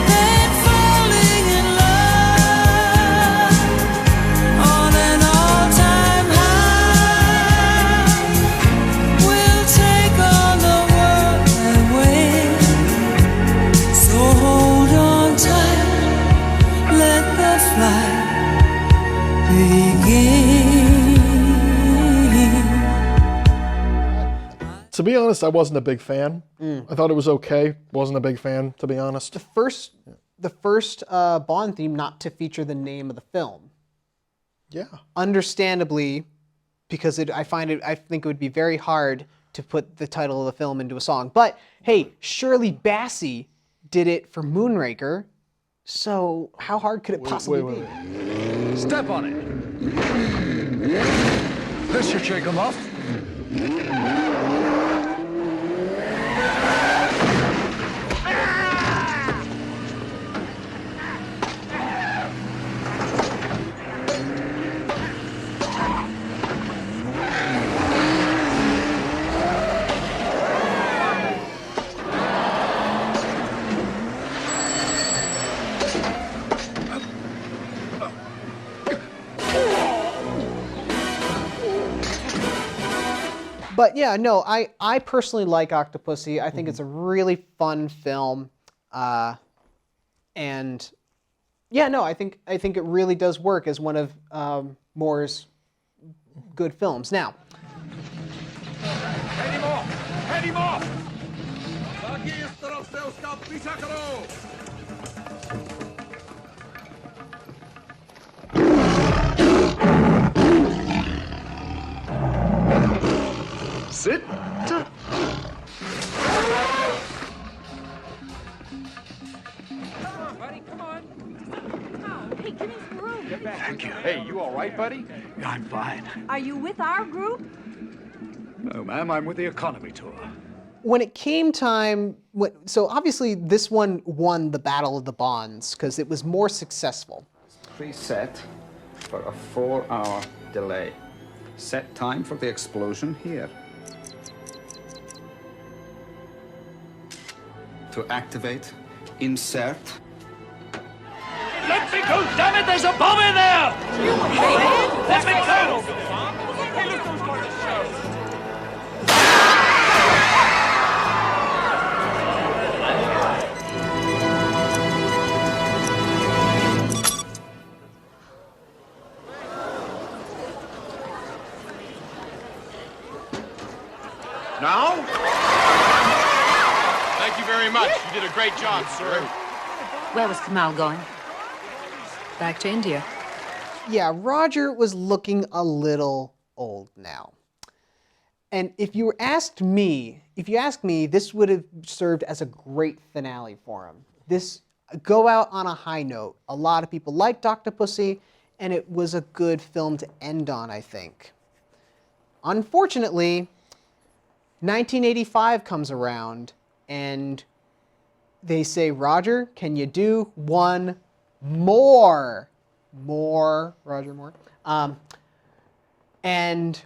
than falling in love. On an all-time high, we'll take on the To be honest, I wasn't a big fan. I thought it was okay. Wasn't a big fan, to be honest. The first Bond theme not to feature the name of the film. Yeah. Understandably, because I think it would be very hard to put the title of the film into a song. But hey, Shirley Bassey did it for Moonraker, so how hard could it possibly be? Step on it. This should shake them off. But yeah, no, I personally like Octopussy. I think it's a really fun film, and yeah, no, I think it really does work as one of Moore's good films. Now, Head him off! Head him off! Sit. Buddy, come on. Oh, hey, give me some room. Get back. Thank you. Hey, you all right, buddy? I'm fine. Are you with our group? No, ma'am, I'm with the economy tour. when it came time, so obviously this one won the Battle of the Bonds because it was more successful. Preset for a 4-hour delay. Set time for the explosion here. To activate, insert. Let me go, damn it! There's a bomb in there! Let me go! Now? Thank you very much. You did a great job, sir. Where was Kamal going? Back to India. Yeah, Roger was looking a little old now. And if you asked me, this would have served as a great finale for him. This go out on a high note. A lot of people liked Octopussy, and it was a good film to end on, I think. Unfortunately, 1985 comes around, and they say, Roger, can you do one more? Roger Moore. And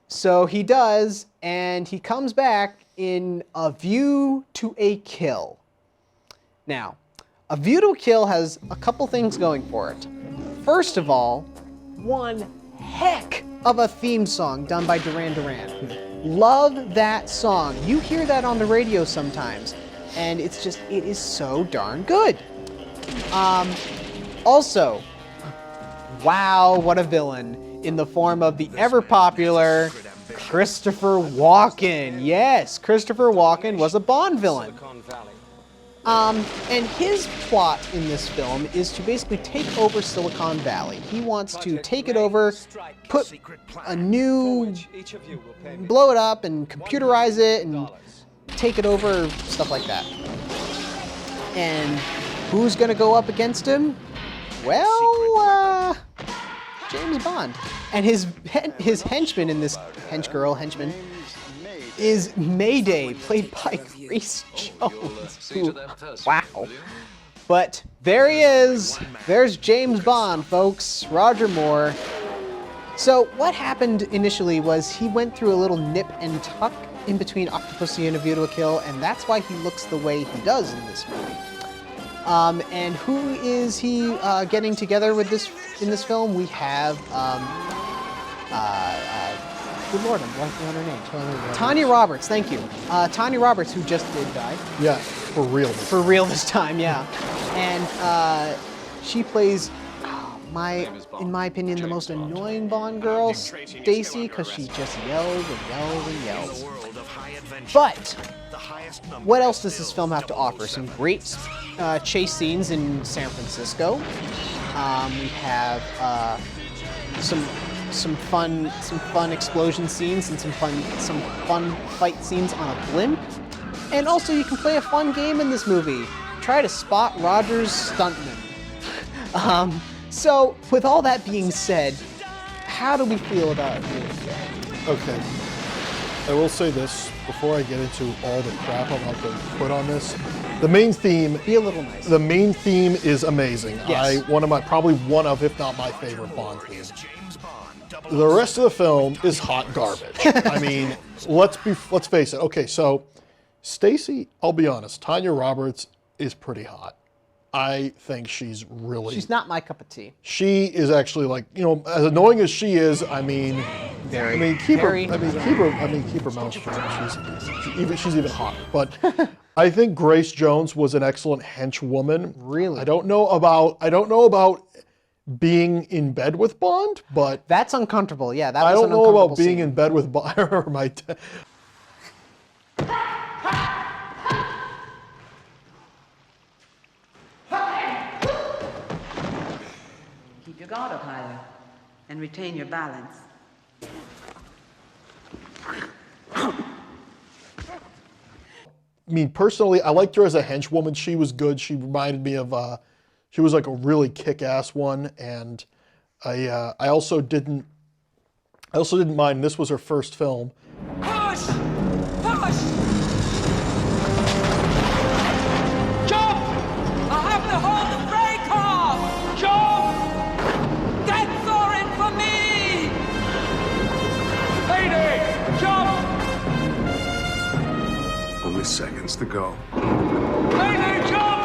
so he does, and he comes back in A View to a Kill. Now, A View to a Kill has a couple things going for it. First of all, one heck of a theme song done by Duran Duran. Love that song. You hear that on the radio sometimes, and it is so darn good. Also, wow, what a villain in the form of the ever-popular Christopher Walken. Yes, Christopher Walken was a Bond villain. And his plot in this film is to basically take over Silicon Valley. He wants to take it over, put a new, blow it up and computerize it and take it over, stuff like that. And who's gonna go up against him? Well, James Bond. And his henchman in this, henchman, is Mayday, played by Grace Jones. Who, wow. But there he is. There's James Bond, folks. Roger Moore. So what happened initially was he went through a little nip and tuck in between Octopussy and A View to a Kill, and that's why he looks the way he does in this movie. And who is he getting together with in this film? We have good Lord, I'm blanking on her name. Tanya Roberts, thank you. Tanya Roberts, who just did die. Yeah, for real. For real this time, yeah. And she plays, oh in my opinion, the most annoying Bond girl, Stacy, because she just yells and yells and yells. But what else does this film have to offer? Some great chase scenes in San Francisco. We have some fun explosion scenes and some fun fight scenes on a blimp. And also, you can play a fun game in this movie. Try to spot Roger's stuntman. So, with all that being said, how do we feel about it? Okay. I will say this before I get into all the crap I'm about to put on this. The main theme. Be a little nice. The main theme is amazing. Yes. Probably one of, if not my favorite Bond theme. The rest of the film is hot garbage. I mean, let's face it. Okay, so Stacy, I'll be honest, Tanya Roberts is pretty hot. I think she's really... She's not my cup of tea. She is actually, like, you know, as annoying as she is, I mean... keep her mouth shut. She's even hotter. But I think Grace Jones was an excellent henchwoman. Really? I don't know about being in bed with Bond, but... That's uncomfortable, yeah. That I was don't an know uncomfortable about being scene. in bed with Bond or my... Keep your guard up higher and retain your balance. I mean, personally, I liked her as a henchwoman. She was good. She reminded me of, she was like a really kick-ass one. And I also didn't mind. This was her first film. Push! Push! Jump! I have to hold the brake off! Jump! Death soaring for me! Lady! Jump! Only seconds to go. Lady, jump!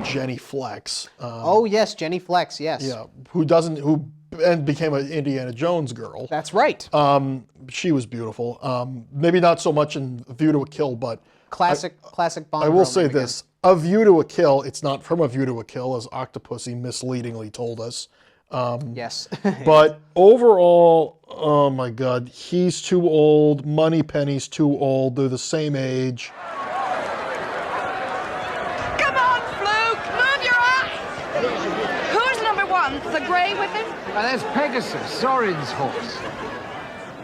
Jenny Flex. Oh yes, Jenny Flex, yes. Yeah, who became an Indiana Jones girl. That's right. She was beautiful. Maybe not so much in View to a Kill, but classic Bond. I will say this: A View to a Kill. It's not from A View to a Kill, as Octopussy misleadingly told us. Yes. But overall, oh my God, he's too old. Moneypenny's too old. They're the same age. Come on, Fluke! Move your ass! Who's number one? The grey with him? That's Pegasus, Zorin's horse.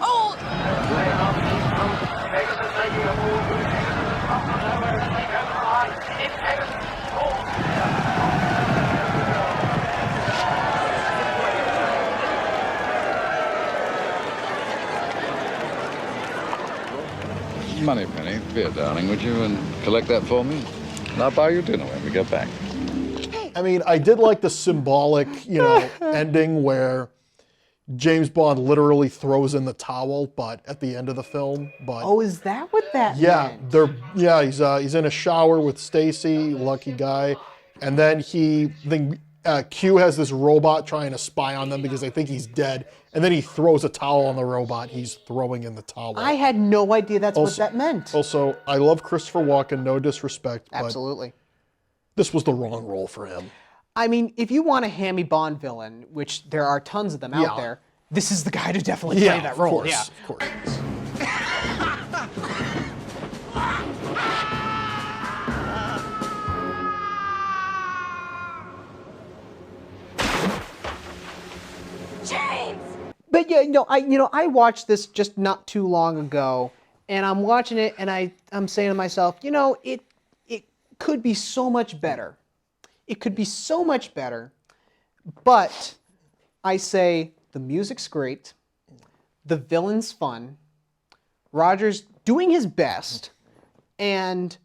Oh! Moneypenny, beer, darling, would you, and collect that for me? And I'll buy you dinner when we get back. I mean, I did like the symbolic, ending where James Bond literally throws in the towel, but at the end of the film. But oh, is that what that meant? He's in a shower with Stacy, lucky guy, and then Q has this robot trying to spy on them because they think he's dead, and then he throws a towel on the robot. He's throwing in the towel. I had no idea that's what that meant. Also, I love Christopher Walken, no disrespect, Absolutely. but this was the wrong role for him. I mean, if you want a hammy Bond villain, which there are tons of them out there, this is the guy to definitely play that role. Of course. James! But I watched this just not too long ago, and I'm watching it, and I'm saying to myself, it could be so much better. It could be so much better, but I say the music's great, the villain's fun, Roger's doing his best, and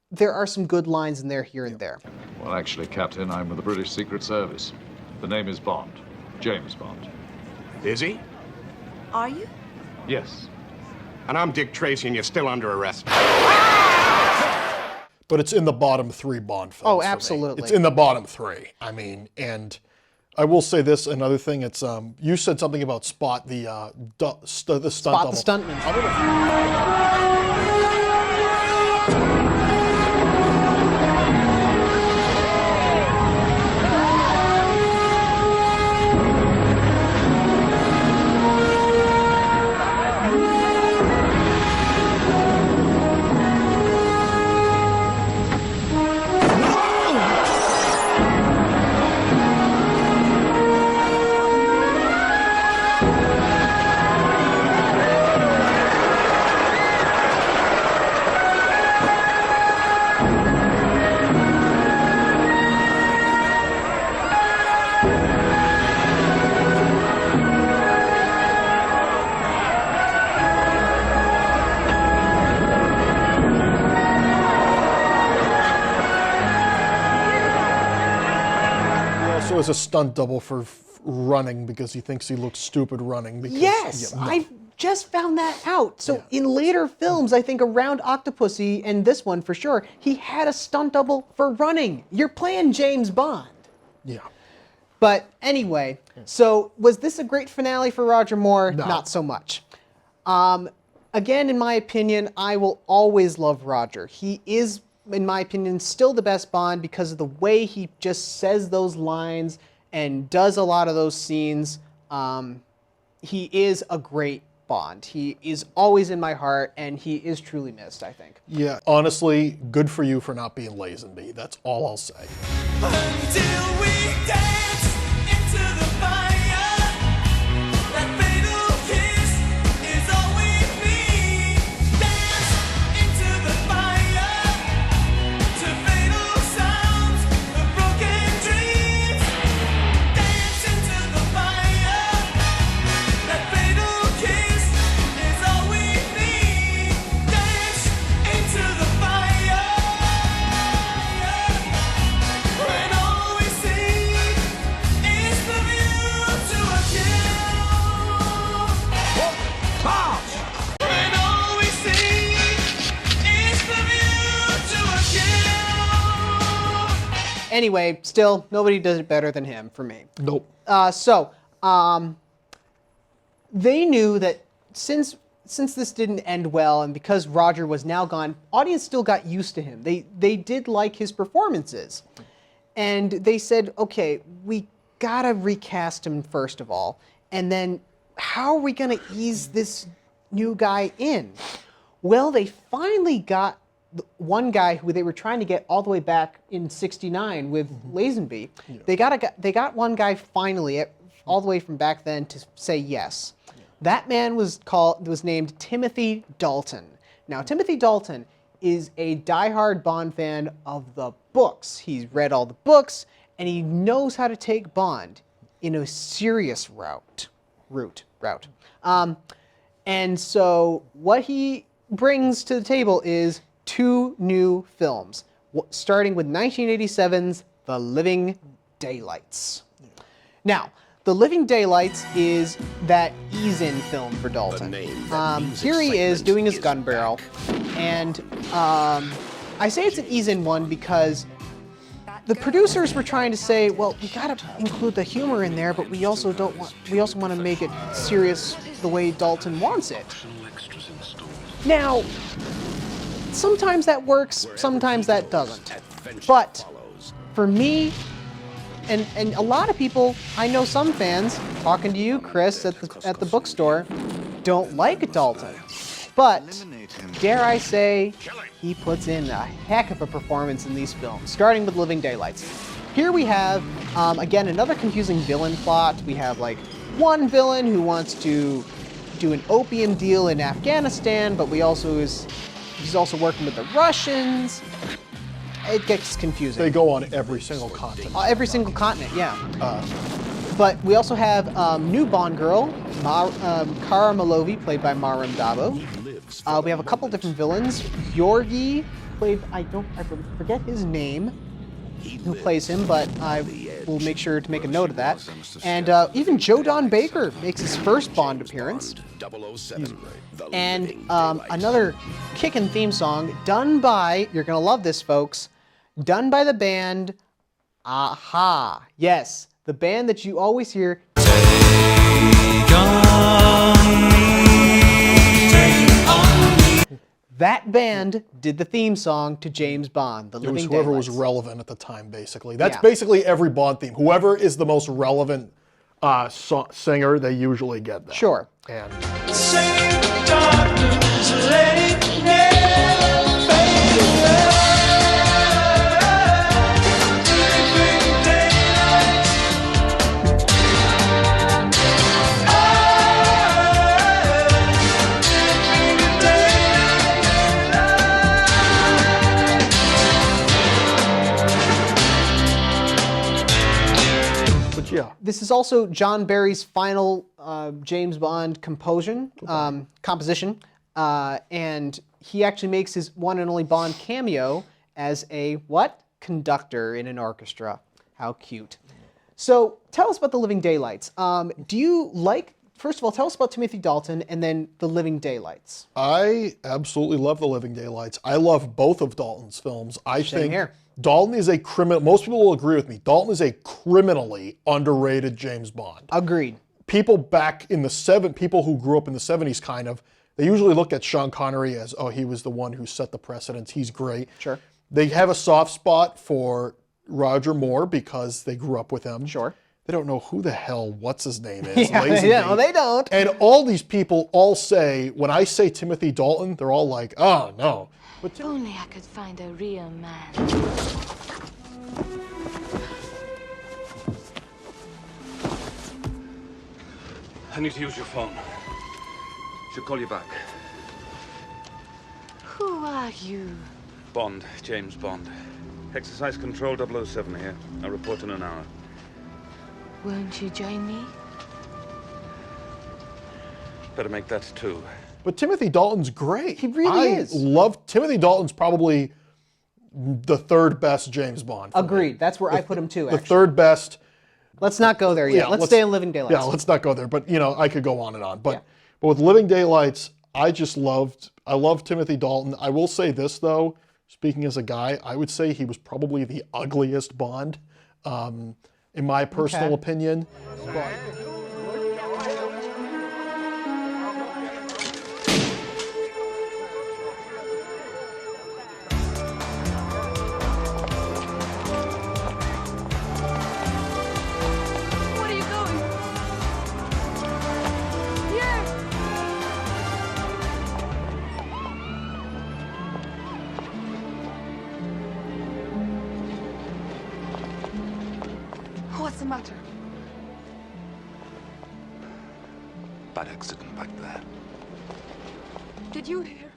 there are some good lines in there here and there. Well, actually, Captain, I'm with the British Secret Service. The name is Bond. James Bond. Is he? Are you? Yes. And I'm Dick Tracy, and you're still under arrest. But it's in the bottom 3 Bond films. Oh, absolutely. It's in the bottom 3. I mean, and I will say this, another thing, it's you said something about Spot, the stunt Spot double. the stuntman. So as a stunt double for running because he thinks he looks stupid running. Because, Yes, yeah, no. I just found that out. So in later films, I think around Octopussy and this one for sure, he had a stunt double for running. You're playing James Bond. Yeah. But anyway, so was this a great finale for Roger Moore? No. Not so much. Again, in my opinion, I will always love Roger. He is, in my opinion, still the best Bond because of the way he just says those lines and does a lot of those scenes. He is a great Bond. He is always in my heart, and he is truly missed, I think. Yeah, honestly, good for you for not being Lazenby. That's all I'll say. Until we dance into the fire, that fatal kiss is all we need. Dance into the fire, to fatal sounds of broken dreams. Dance into the fire, that fatal kiss is all we need. Dance into the fire, when all we see is the view to a kill. When all we see is the view to a kill. Anyway, still, nobody does it better than him for me. Nope. They knew that since this didn't end well, and because Roger was now gone, audience still got used to him. They did like his performances, and they said, okay, we gotta recast him first of all, and then how are we gonna ease this new guy in? Well, they finally got one guy who they were trying to get all the way back in '69 with Lazenby. They got one guy finally, all the way from back then, to say yes. That man was named Timothy Dalton. Now, Timothy Dalton is a diehard Bond fan of the books. He's read all the books, and he knows how to take Bond in a serious route. And so what he brings to the table is 2 new films, starting with 1987's The Living Daylights. Now, The Living Daylights is that ease-in film for Dalton. Here he is doing his gun barrel, and I say it's an ease-in one because the producers were trying to say, well, we gotta include the humor in there, but we also want to make it serious the way Dalton wants it. Now, sometimes that works, sometimes that doesn't. But for me, and a lot of people, I know some fans, talking to you, Chris, at the bookstore, don't like Dalton. But, dare I say, he puts in a heck of a performance in these films, starting with Living Daylights. Here we have, again, another confusing villain plot. We have, like, one villain who wants to do an opium deal in Afghanistan, but he's also working with the Russians. It gets confusing. They go on every single continent. Every single continent, yeah. But we also have new Bond girl, Cara Malovi, played by Maram Dabo. We have a couple different villains. Yorgi, played, I forget his name, who plays him, but I will make sure to make a note of that. And even Joe Don Baker makes his first Bond appearance. And another kickin' theme song done by, you're gonna love this, folks, done by the band Aha. Yes, the band that you always hear. That band did the theme song to James Bond, The Living Daylights. It was whoever was relevant at the time, basically. That's basically every Bond theme. Whoever is the most relevant singer, they usually get that. Sure. And yeah. This is also John Barry's final James Bond composition, and he actually makes his one and only Bond cameo as a what? Conductor in an orchestra. How cute. So tell us about The Living Daylights. Do you like, first of all, tell us about Timothy Dalton and then The Living Daylights. I absolutely love The Living Daylights. I love both of Dalton's films. I think here. Dalton is a criminal. Most people will agree with me. Dalton is a criminally underrated James Bond. Agreed. People back in the people who grew up in the 70s kind of, they usually look at Sean Connery as, oh, he was the one who set the precedence. He's great. Sure. They have a soft spot for Roger Moore because they grew up with him. Sure. They don't know who the hell what's his name is. Yeah, they don't. And all these people all say, when I say Timothy Dalton, they're all like, oh, no. But if only I could find a real man. I need to use your phone. Should call you back. Who are you? Bond, James Bond. Exercise Control 007 here. I'll report in an hour. Won't you join me? Better make that two. But Timothy Dalton's great. He really is. I love Timothy Dalton's probably the third best James Bond. Agreed. That's where I put him too, The actually. third best. Let's not go there yet. Let's stay on Living Daylights. Yeah, let's not go there. But, you know, I could go on and on. But with Living Daylights, I love Timothy Dalton. I will say this, though, speaking as a guy, I would say he was probably the ugliest Bond, in my personal opinion. But, What's the matter? Bad accident back there. Did you hear?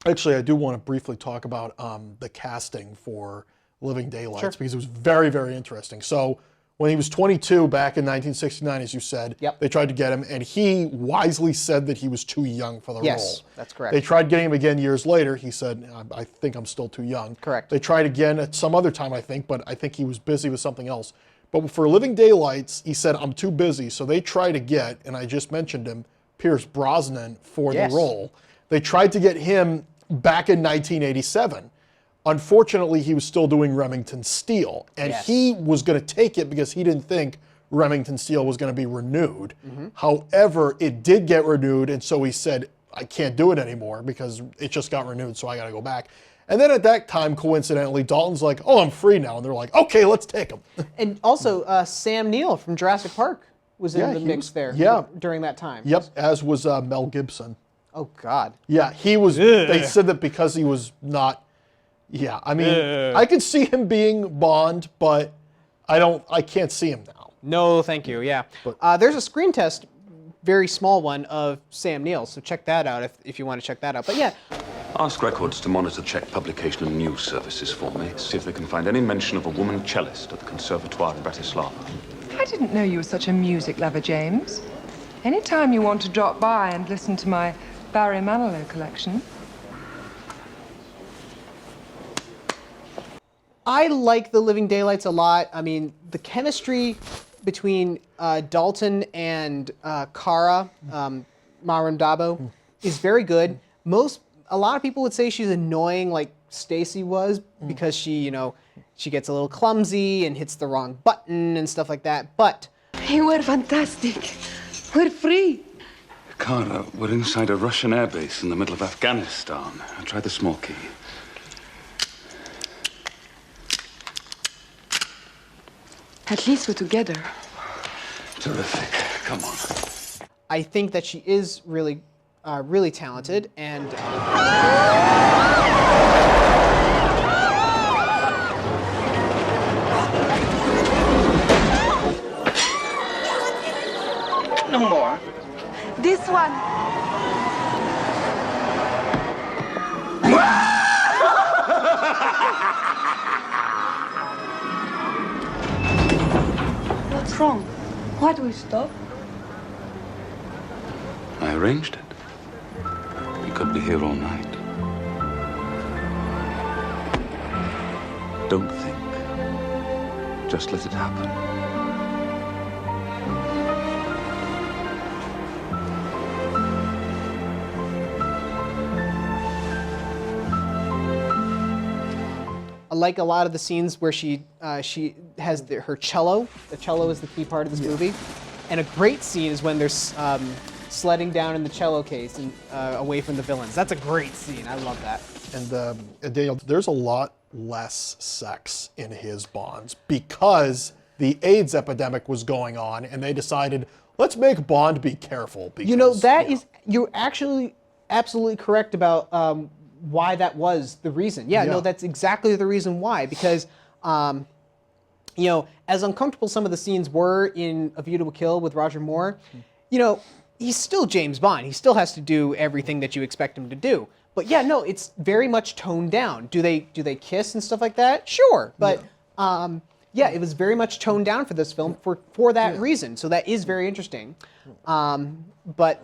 Actually, I do want to briefly talk about the casting for Living Daylights because it was very, very interesting. So when he was 22 back in 1969, as you said, they tried to get him, and he wisely said that he was too young for the role. Yes, that's correct. They tried getting him again years later. He said, I think I'm still too young. Correct. They tried again at some other time, I think, but I think he was busy with something else. But for Living Daylights, he said, I'm too busy. So they tried to get, and I just mentioned him, Pierce Brosnan for the role. They tried to get him back in 1987. Unfortunately, he was still doing Remington Steele. And he was going to take it because he didn't think Remington Steele was going to be renewed. However, it did get renewed, and so he said, I can't do it anymore because it just got renewed, so I got to go back. And then at that time, coincidentally, Dalton's like, oh, I'm free now. And they're like, okay, let's take him. And also, Sam Neill from Jurassic Park was in the mix there during that time. Yep, as was Mel Gibson. Oh, God. Yeah, he was, they said that because he was not, I mean, I could see him being Bond, but I can't see him now. No, thank you, there's a screen test, very small one, of Sam Neill, so check that out if you want to check that out. But Ask Records to monitor Czech publication and news services for me. See if they can find any mention of a woman cellist at the Conservatoire in Bratislava. I didn't know you were such a music lover, James. Anytime you want to drop by and listen to my Barry Manilow collection. I like The Living Daylights a lot. I mean, the chemistry between Dalton and Kara, Marim Dabo, is very good. A lot of people would say she's annoying like Stacy was because she, she gets a little clumsy and hits the wrong button and stuff like that. But You were fantastic. We're free. Cara, we're inside a Russian airbase in the middle of Afghanistan. I tried the small key. At least we're together. Terrific. Come on. I think that she is really, really talented, and No more. This one. What's wrong? Why do we stop? I arranged it. We could be here all night. Don't think. Just let it happen. I like a lot of the scenes where she has her cello. The cello is the key part of this movie. And a great scene is when they're sledding down in the cello case and away from the villains. That's a great scene. I love that. And Daniel, there's a lot less sex in his Bonds because the AIDS epidemic was going on, and they decided, let's make Bond be careful. Because, you know, that is, you're actually absolutely correct about why that was the reason. Yeah, no, that's exactly the reason why. Because, you know, as uncomfortable some of the scenes were in A View to a Kill with Roger Moore, you know, he's still James Bond. He still has to do everything that you expect him to do. But yeah, no, it's very much toned down. Do they kiss and stuff like that? Sure, but yeah, it was very much toned down for this film for that reason. So that is very interesting. But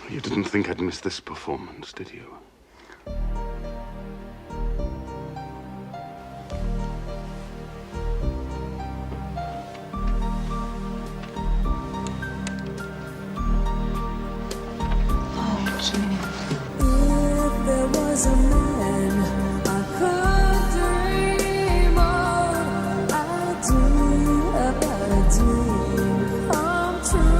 You didn't think I'd miss this performance, did you? If there was a man I could dream of, I'd dream about a dream come true.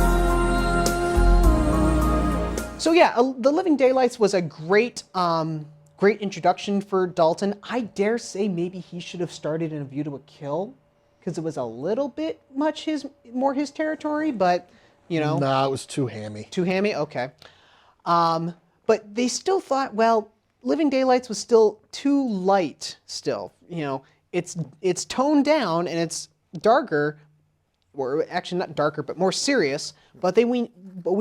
So yeah, The Living Daylights was a great, great introduction for Dalton. I dare say maybe he should have started in A View to a Kill, because it was a little bit much more his territory. But you know, nah, it was too hammy. Too hammy, okay. But they still thought, well, Living Daylights was still too light. Still, you know, it's toned down and it's darker, or actually not darker, but more serious. But we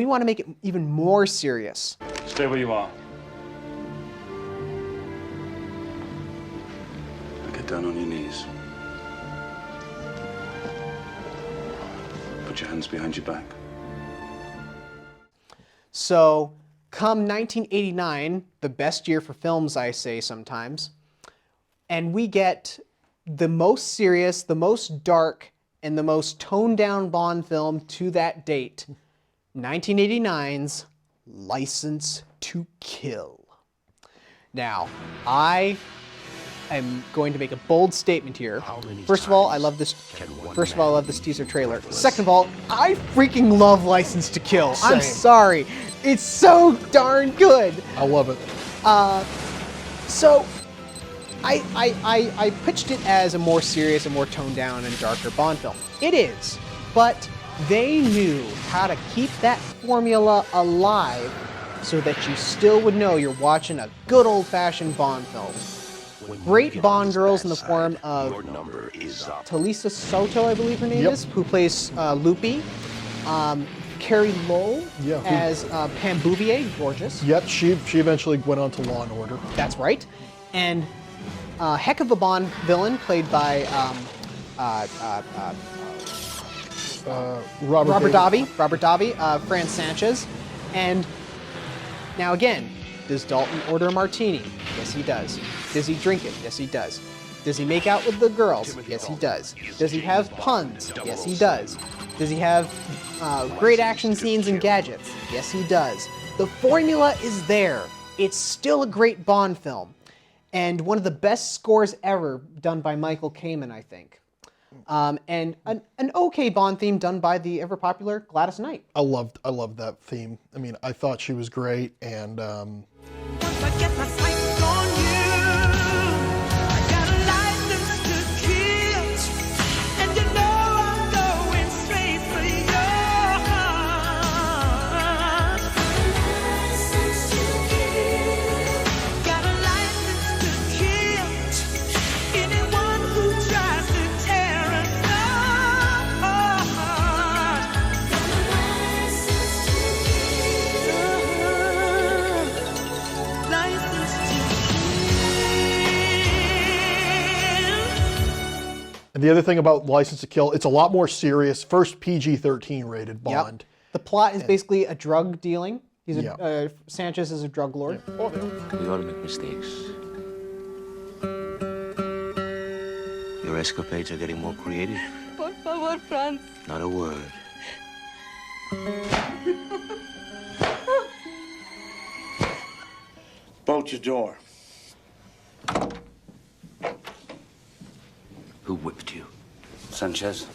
want to make it even more serious. Stay where you are. Get down on your knees. Put your hands behind your back. So, come 1989, the best year for films, I say sometimes, and we get the most serious, the most dark, and the most toned-down Bond film to that date, 1989's License to Kill. Now, I am going to make a bold statement here. First of all, I love this. First of all, I love this teaser trailer. Second of all, I freaking love License to Kill. Same. I'm sorry, it's so darn good. I love it. So, I pitched it as a more serious and more toned down and darker Bond film. It is, but they knew how to keep that formula alive so that you still would know you're watching a good old-fashioned Bond film. Great Bond girls in the form of Talisa Soto, I believe her name is, who plays Loopy. Carrie Lowell as Pam Bouvier, gorgeous. Yep, she eventually went on to Law and Order. That's right. And heck of a Bond villain played by Robert Davi, Fran Sanchez, and now again, does Dalton order a martini? Yes, he does. Does he drink it? Yes, he does. Does he make out with the girls? Yes, he does. Does he have puns? Yes, he does. Does he have great action scenes and gadgets? Yes, he does. The formula is there. It's still a great Bond film, and one of the best scores ever done by Michael Kamen, I think. And an okay Bond theme done by the ever popular Gladys Knight. I loved that theme. I mean, I thought she was great, and And the other thing about License to Kill, it's a lot more serious. First PG-13 rated Bond. Yep. The plot is basically a drug dealing. Sanchez is a drug lord. We all make mistakes. Your escapades are getting more creative. Por favor, Franz. Not a word. Bolt your door. Who whipped you? Sanchez?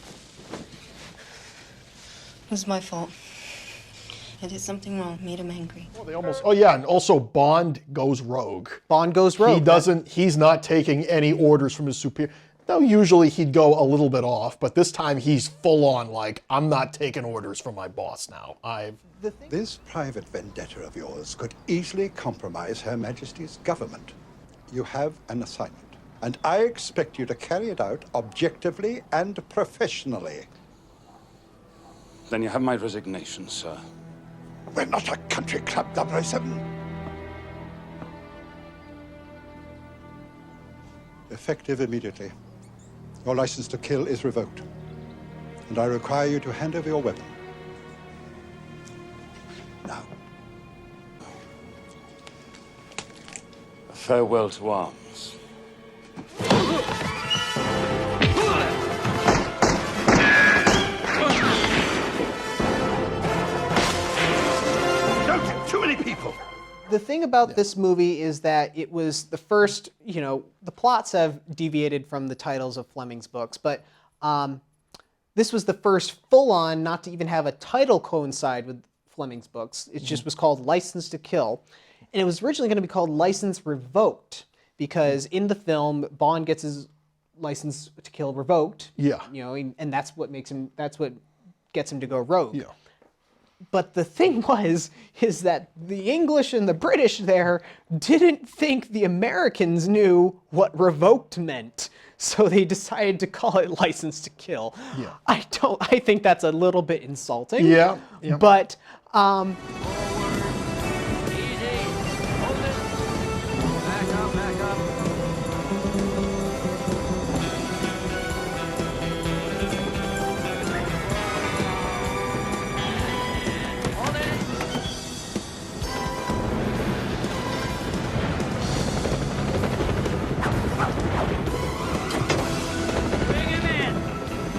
It was my fault. I did something wrong, made him angry. Well, they almost. Oh yeah, and also Bond goes rogue. Bond goes rogue. He doesn't. He's not taking any orders from his superior. Though usually he'd go a little bit off, but this time he's full on. Like, I'm not taking orders from my boss now. This private vendetta of yours could easily compromise Her Majesty's government. You have an assignment, and I expect you to carry it out objectively and professionally. Then you have my resignation, sir. We're not a country club, 007. Effective immediately. Your license to kill is revoked, and I require you to hand over your weapon. Now. Farewell to arms. Don't get too many people! The thing about this movie is that it was the first, you know, the plots have deviated from the titles of Fleming's books, but this was the first full-on, not to even have a title coincide with Fleming's books. It just was called License to Kill. And it was originally going to be called License Revoked, because in the film, Bond gets his license to kill revoked. Yeah. You know, and that's what makes him, that's what gets him to go rogue. Yeah. But the thing is that the English and the British there didn't think the Americans knew what revoked meant. So they decided to call it License to Kill. Yeah. I think that's a little bit insulting. Yeah. But,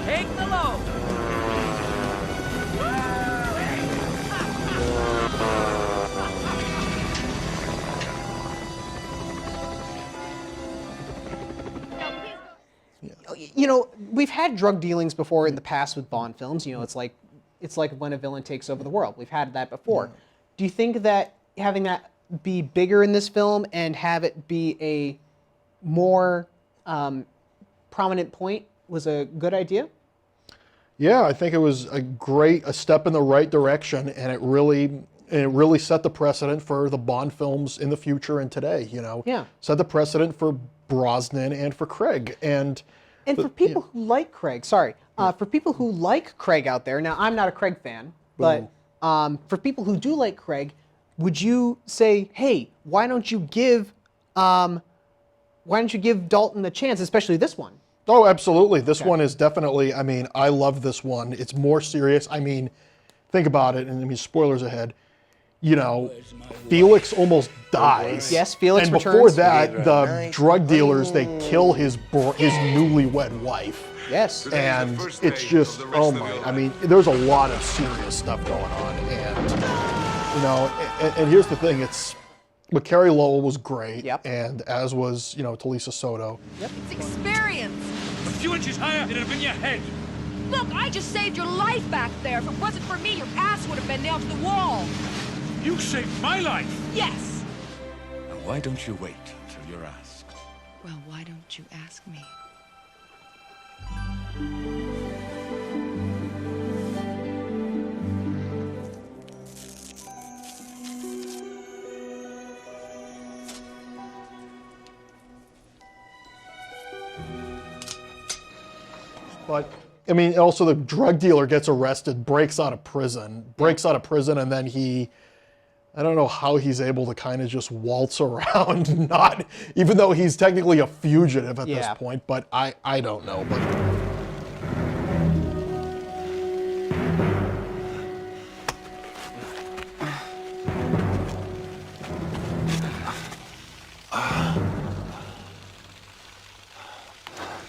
Take the load. you know, we've had drug dealings before in the past with Bond films. You know, it's like when a villain takes over the world. We've had that before. Yeah. Do you think that having that be bigger in this film and have it be a more prominent point was a good idea? Yeah, I think it was a step in the right direction, and it really set the precedent for the Bond films in the future and today. You know, set the precedent for Brosnan and for Craig, and for people who like Craig. Sorry, for people who like Craig out there. Now, I'm not a Craig fan, but for people who do like Craig, would you say, hey, why don't you give Dalton a chance, especially this one? Oh, absolutely. This one is definitely, I mean, I love this one. It's more serious. I mean, think about it, and I mean, spoilers ahead. You know, Felix almost dies. Yes, Felix and returns. before that, the drug dealers, they kill his newlywed wife. Yes. And it's just, oh my, I mean, there's a lot of serious stuff going on. And, you know, and here's the thing, but Carrie Lowell was great. Yep. And as was, you know, Talisa Soto. Yep. It's experience. A few inches higher, it'd have been your head. Look, I just saved your life back there. If it wasn't for me, your ass would have been nailed to the wall. You saved my life. Yes. Now, why don't you wait until you're asked? Well, why don't you ask me? But, I mean, also the drug dealer gets arrested, breaks out of prison, and then I don't know how he's able to kind of just waltz around, not, even though he's technically a fugitive at this point, but I don't know. But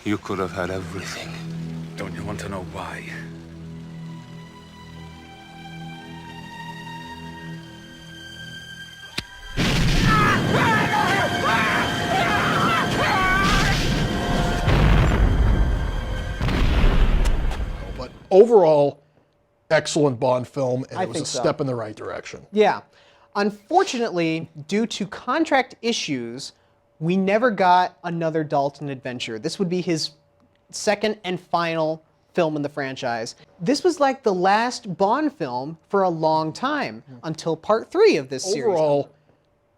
You could have had everything. Don't you want to know why? But overall, excellent Bond film, and I it was think a so. step in the right direction. Yeah. Unfortunately, due to contract issues, we never got another Dalton adventure. This would be his second and final film in the franchise. This was like the last Bond film for a long time until part 3 of this series. Overall,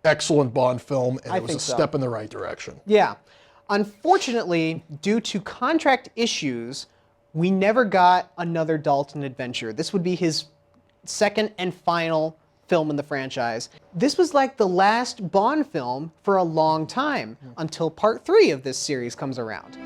excellent Bond film, and I it was think a so. step in the right direction. Yeah. Unfortunately, due to contract issues, we never got another Dalton adventure. This would be his second and final film in the franchise. This was like the last Bond film for a long time until part 3 of this series comes around.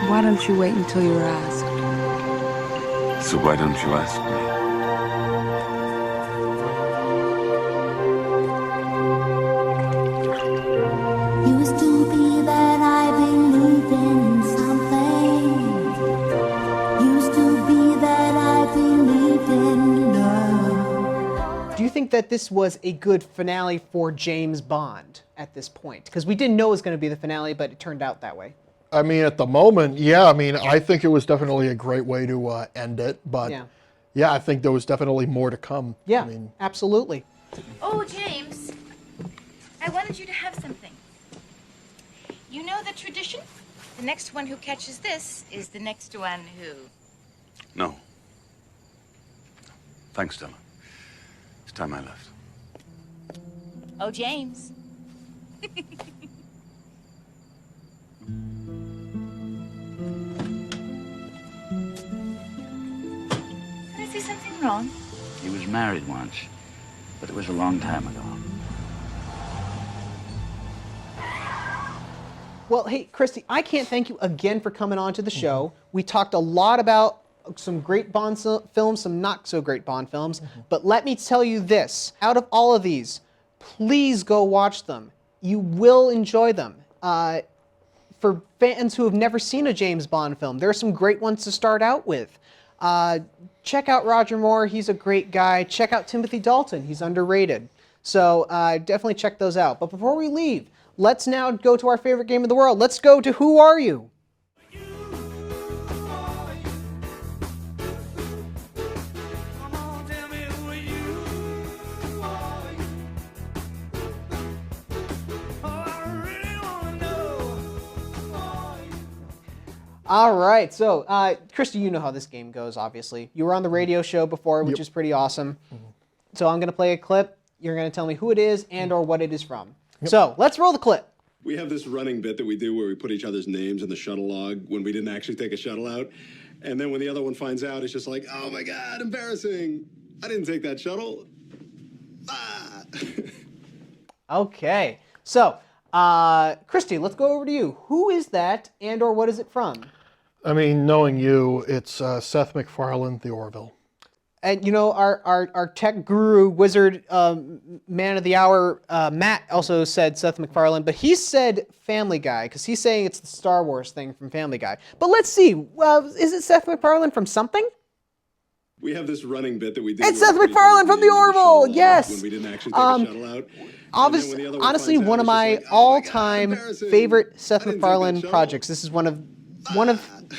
Why don't you wait until you're asked? So why don't you ask me? Used to be that I believed in something. Used to be that I believed in love. Do you think that this was a good finale for James Bond at this point? Because we didn't know it was going to be the finale, but it turned out that way. I mean, at the moment, yeah, I mean, I think it was definitely a great way to end it, but yeah, I think there was definitely more to come. Yeah, I mean, absolutely. Oh, James, I wanted you to have something. You know the tradition? The next one who catches this is the next one who... No. Thanks, Stella. It's time I left. Oh, James. Did I say something wrong? He was married once, but it was a long time ago. Well, hey, Christy, I can't thank you again for coming on to the show. We talked a lot about some great Bond films, some not so great Bond films, but let me tell you this. Out of all of these, please go watch them. You will enjoy them. For fans who have never seen a James Bond film, there are some great ones to start out with. Check out Roger Moore, he's a great guy. Check out Timothy Dalton, he's underrated. So definitely check those out. But before we leave, let's now go to our favorite game in the world. Let's go to Who Are You? All right, so Christy, you know how this game goes, obviously. You were on the radio show before, which is pretty awesome. So I'm going to play a clip. You're going to tell me who it is and or what it is from. So let's roll the clip. We have this running bit that we do where we put each other's names in the shuttle log when we didn't actually take a shuttle out. And then when the other one finds out, it's just like, oh my God, embarrassing. I didn't take that shuttle. Ah. Okay, so Christy, let's go over to you. Who is that and or what is it from? I mean, knowing you, it's Seth MacFarlane, The Orville. And you know, our tech guru, wizard, man of the hour, Matt also said Seth MacFarlane, but he said Family Guy because he's saying it's the Star Wars thing from Family Guy. But let's see, is it Seth MacFarlane from something? We have this running bit that we do. It's Seth MacFarlane from The Orville. Yes. When we didn't actually take a shuttle out. Honestly, one of my all-time favorite Seth MacFarlane projects. This is one of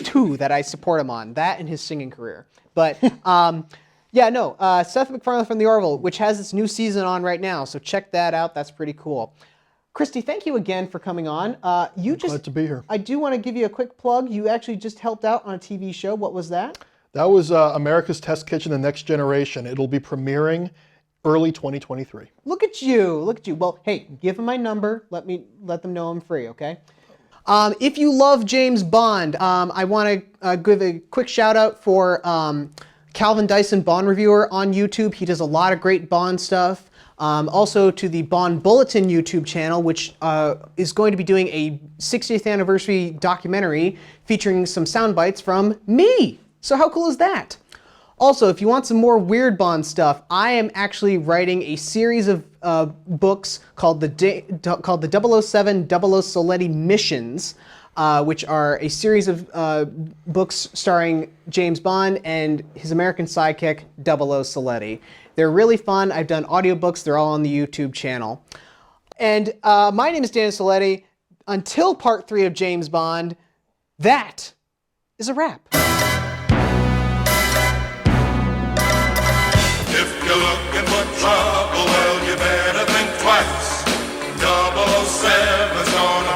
two that I support him on. That and his singing career. But yeah, no, Seth MacFarlane from The Orville, which has its new season on right now. So check that out. That's pretty cool. Christy, thank you again for coming on. Glad to be here. I do want to give you a quick plug. You actually just helped out on a TV show. What was that? That was America's Test Kitchen: The Next Generation. It'll be premiering early 2023. Look at you. Look at you. Well, hey, give them my number. Let them know I'm free, okay? If you love James Bond, I want to give a quick shout out for Calvin Dyson, Bond Reviewer on YouTube. He does a lot of great Bond stuff. Also to the Bond Bulletin YouTube channel, which is going to be doing a 60th anniversary documentary featuring some sound bites from me. So how cool is that? Also, if you want some more weird Bond stuff, I am actually writing a series of books called the 007 00 Soletti Missions, which are a series of books starring James Bond and his American sidekick, 00 Soletti. They're really fun. I've done audiobooks. They're all on the YouTube channel. And my name is Dan Soletti. Until part 3 of James Bond, that is a wrap. If you're looking for trouble, well, you better think twice. 007's gonna